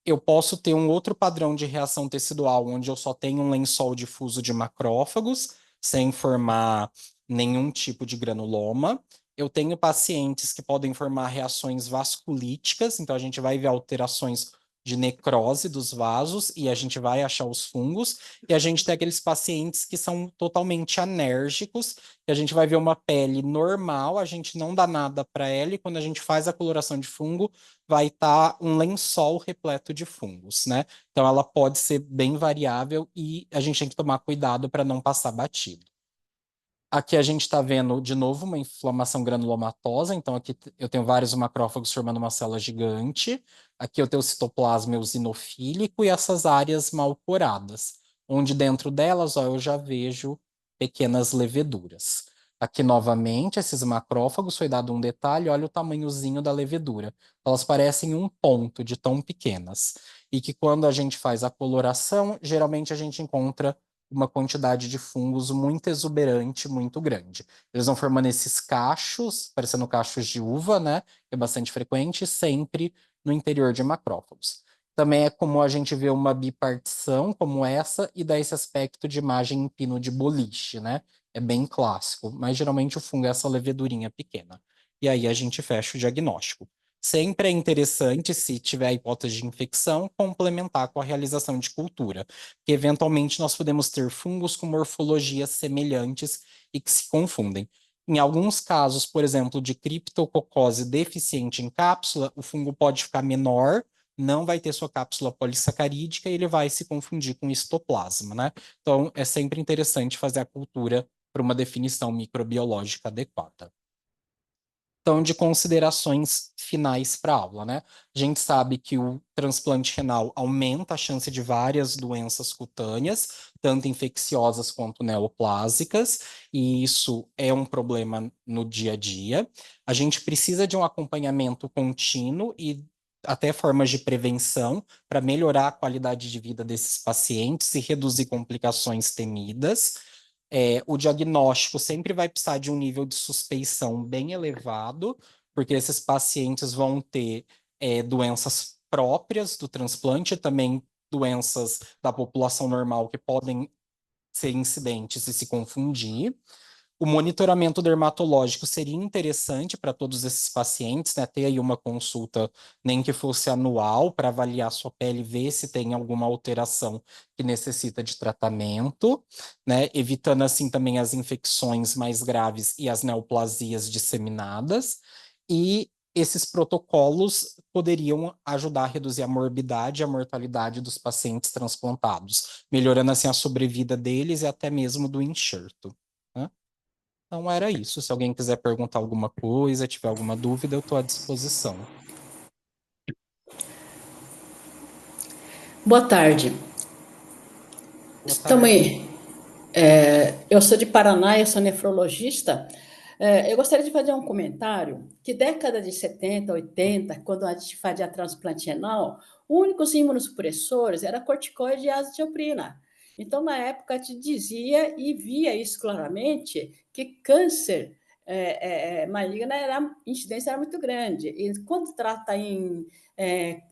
Eu posso ter um outro padrão de reação tecidual, onde eu só tenho um lençol difuso de macrófagos, sem formar nenhum tipo de granuloma. Eu tenho pacientes que podem formar reações vasculíticas, então a gente vai ver alterações de necrose dos vasos e a gente vai achar os fungos. E a gente tem aqueles pacientes que são totalmente anérgicos, e a gente vai ver uma pele normal, a gente não dá nada para ela, e quando a gente faz a coloração de fungo, vai estar um lençol repleto de fungos, né? Então ela pode ser bem variável e a gente tem que tomar cuidado para não passar batido. Aqui a gente está vendo de novo uma inflamação granulomatosa, então aqui eu tenho vários macrófagos formando uma célula gigante. Aqui eu tenho o citoplasma eosinofílico e essas áreas mal coradas, onde dentro delas, ó, eu já vejo pequenas leveduras. Aqui novamente, esses macrófagos, foi dado um detalhe, olha o tamanhozinho da levedura. Elas parecem um ponto de tão pequenas. E que quando a gente faz a coloração, geralmente a gente encontra uma quantidade de fungos muito exuberante, muito grande. Eles vão formando esses cachos, parecendo cachos de uva, né? Que é bastante frequente, sempre no interior de macrófagos. Também é comum a gente ver uma bipartição como essa e dar esse aspecto de imagem em pino de boliche, né? É bem clássico, mas geralmente o fungo é essa levedurinha pequena. E aí a gente fecha o diagnóstico. Sempre é interessante, se tiver a hipótese de infecção, complementar com a realização de cultura, que eventualmente nós podemos ter fungos com morfologias semelhantes e que se confundem. Em alguns casos, por exemplo, de criptococose deficiente em cápsula, o fungo pode ficar menor, não vai ter sua cápsula polissacarídica e ele vai se confundir com histoplasma, né? Então, é sempre interessante fazer a cultura para uma definição microbiológica adequada. Então, de considerações finais para a aula, né? A gente sabe que o transplante renal aumenta a chance de várias doenças cutâneas, tanto infecciosas quanto neoplásicas, e isso é um problema no dia a dia. A gente precisa de um acompanhamento contínuo e até formas de prevenção para melhorar a qualidade de vida desses pacientes e reduzir complicações temidas. O diagnóstico sempre vai precisar de um nível de suspeição bem elevado, porque esses pacientes vão ter doenças próprias do transplante, também doenças da população normal que podem ser incidentes e se confundir. O monitoramento dermatológico seria interessante para todos esses pacientes, né? Ter aí uma consulta, nem que fosse anual, para avaliar sua pele e ver se tem alguma alteração que necessita de tratamento, né? Evitando assim também as infecções mais graves e as neoplasias disseminadas. E esses protocolos poderiam ajudar a reduzir a morbidade e a mortalidade dos pacientes transplantados, melhorando assim a sobrevida deles e até mesmo do enxerto, né? Então era isso. Se alguém quiser perguntar alguma coisa, tiver alguma dúvida, eu estou à disposição. Boa tarde. Boa Estamos tarde. aí. Eu sou de Paraná, eu sou nefrologista. Eu gostaria de fazer um comentário que década de 70, 80, quando a gente fazia transplante renal, os únicos imunossupressores era corticoide e azatioprina. Então, na época, a gente dizia e via isso claramente, que câncer maligno, a incidência era muito grande. E quando trata em é,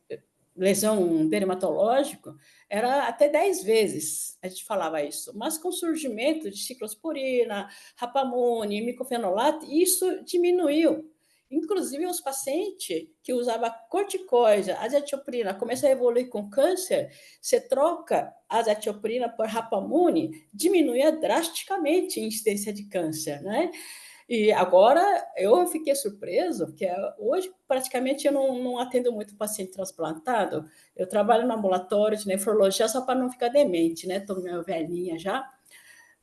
lesão dermatológica, era até 10 vezes a gente falava isso. Mas com o surgimento de ciclosporina, rapamune, micofenolato, isso diminuiu. Inclusive, os pacientes que usavam corticoide, azatioprina, começam a evoluir com câncer, você troca azatioprina por rapamune, diminui drasticamente a incidência de câncer, né? E agora eu fiquei surpreso, porque hoje praticamente eu não atendo muito paciente transplantado. Eu trabalho no ambulatório de nefrologia só para não ficar demente, né? Estou meio velhinha já.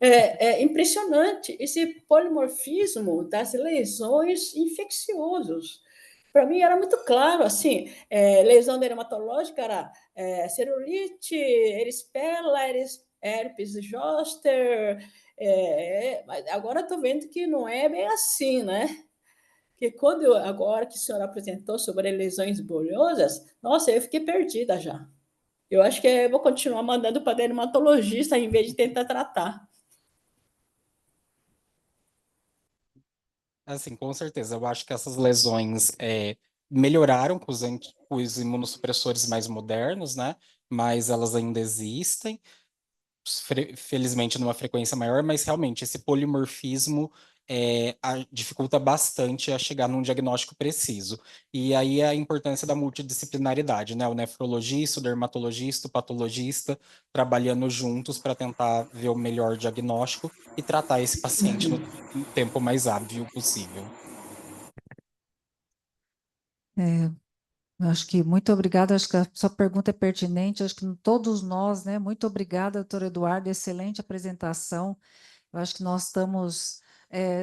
É impressionante esse polimorfismo das lesões infecciosas. Para mim era muito claro, assim, lesão dermatológica era celulite, erispelas, herpes zoster, mas agora estou vendo que não é bem assim, né? Porque agora que o senhor apresentou sobre lesões bolhosas, nossa, eu fiquei perdida já. Eu acho que eu vou continuar mandando para dermatologista em vez de tentar tratar. Assim, com certeza, eu acho que essas lesões melhoraram com os imunossupressores mais modernos, né? Mas elas ainda existem, felizmente numa frequência maior, mas realmente esse polimorfismo dificulta bastante a chegar num diagnóstico preciso. E aí a importância da multidisciplinaridade, né? O nefrologista, o dermatologista, o patologista trabalhando juntos para tentar ver o melhor diagnóstico e tratar esse paciente no tempo mais hábil possível. É, eu acho que muito obrigada, acho que a sua pergunta é pertinente, acho que todos nós, né? Muito obrigada, doutor Eduardo, excelente apresentação. Eu acho que nós estamos.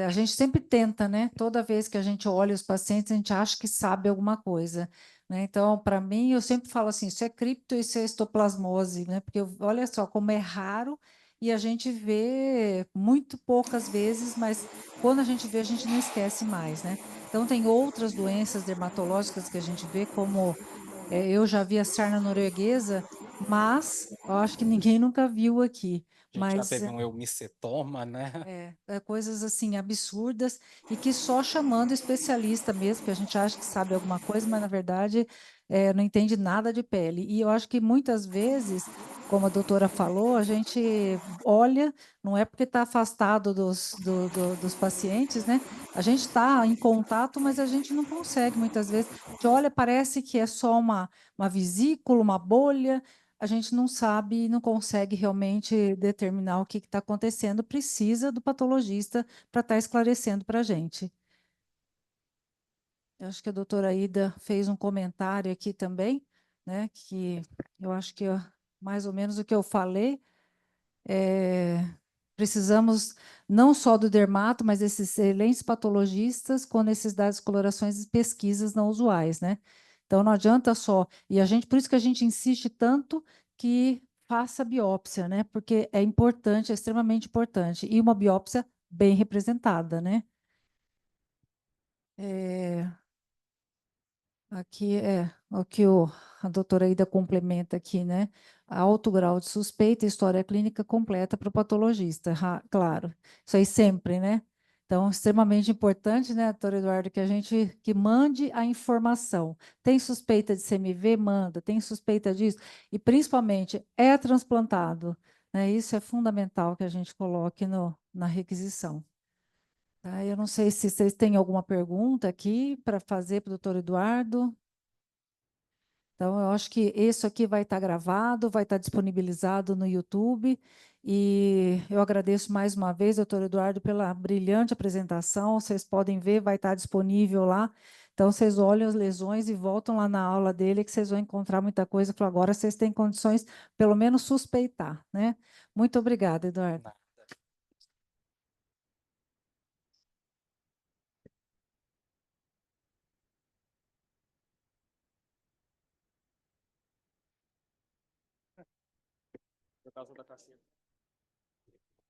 A gente sempre tenta, né? Toda vez que a gente olha os pacientes, a gente acha que sabe alguma coisa, né? Então, para mim, eu sempre falo assim: isso é cripto, isso é histoplasmose, né? Porque olha só como é raro e a gente vê muito poucas vezes, mas quando a gente vê, a gente não esquece mais, né? Então, tem outras doenças dermatológicas que a gente vê, como eu já vi a sarna norueguesa, mas eu acho que ninguém nunca viu aqui. A gente já Mas teve um eumicetoma, né? coisas assim absurdas e que só chamando especialista mesmo, que a gente acha que sabe alguma coisa, mas na verdade não entende nada de pele. E eu acho que muitas vezes, como a doutora falou, a gente olha, não é porque está afastado dos pacientes, né? A gente está em contato, mas a gente não consegue muitas vezes. A gente olha, parece que é só uma vesícula, uma bolha, a gente não sabe, não consegue realmente determinar o que está acontecendo, precisa do patologista para estar esclarecendo para a gente. Eu acho que a doutora Ida fez um comentário aqui também, né, que eu acho que mais ou menos o que eu falei, precisamos não só do dermato, mas desses excelentes patologistas com necessidades de colorações e pesquisas não usuais, né? Então não adianta só, e a gente, por isso que a gente insiste tanto que faça biópsia, né? Porque é importante, é extremamente importante, e uma biópsia bem representada, né? É, aqui é o que a doutora Ida complementa aqui, né? Alto grau de suspeita e história clínica completa para o patologista, claro. Isso aí sempre, né? Então, extremamente importante, né, doutor Eduardo, que a gente que mande a informação. Tem suspeita de CMV? Manda. Tem suspeita disso? E, principalmente, é transplantado, né? Isso é fundamental que a gente coloque na requisição. Tá? Eu não sei se vocês têm alguma pergunta aqui para fazer para o doutor Eduardo. Então, eu acho que isso aqui vai estar gravado, vai estar disponibilizado no YouTube. E eu agradeço mais uma vez, doutor Eduardo, pela brilhante apresentação. Vocês podem ver, vai estar disponível lá. Então, vocês olham as lesões e voltam lá na aula dele, que vocês vão encontrar muita coisa. Falou, agora vocês têm condições, pelo menos, suspeitar, né? Muito obrigada, Eduardo. Por causa da caceta.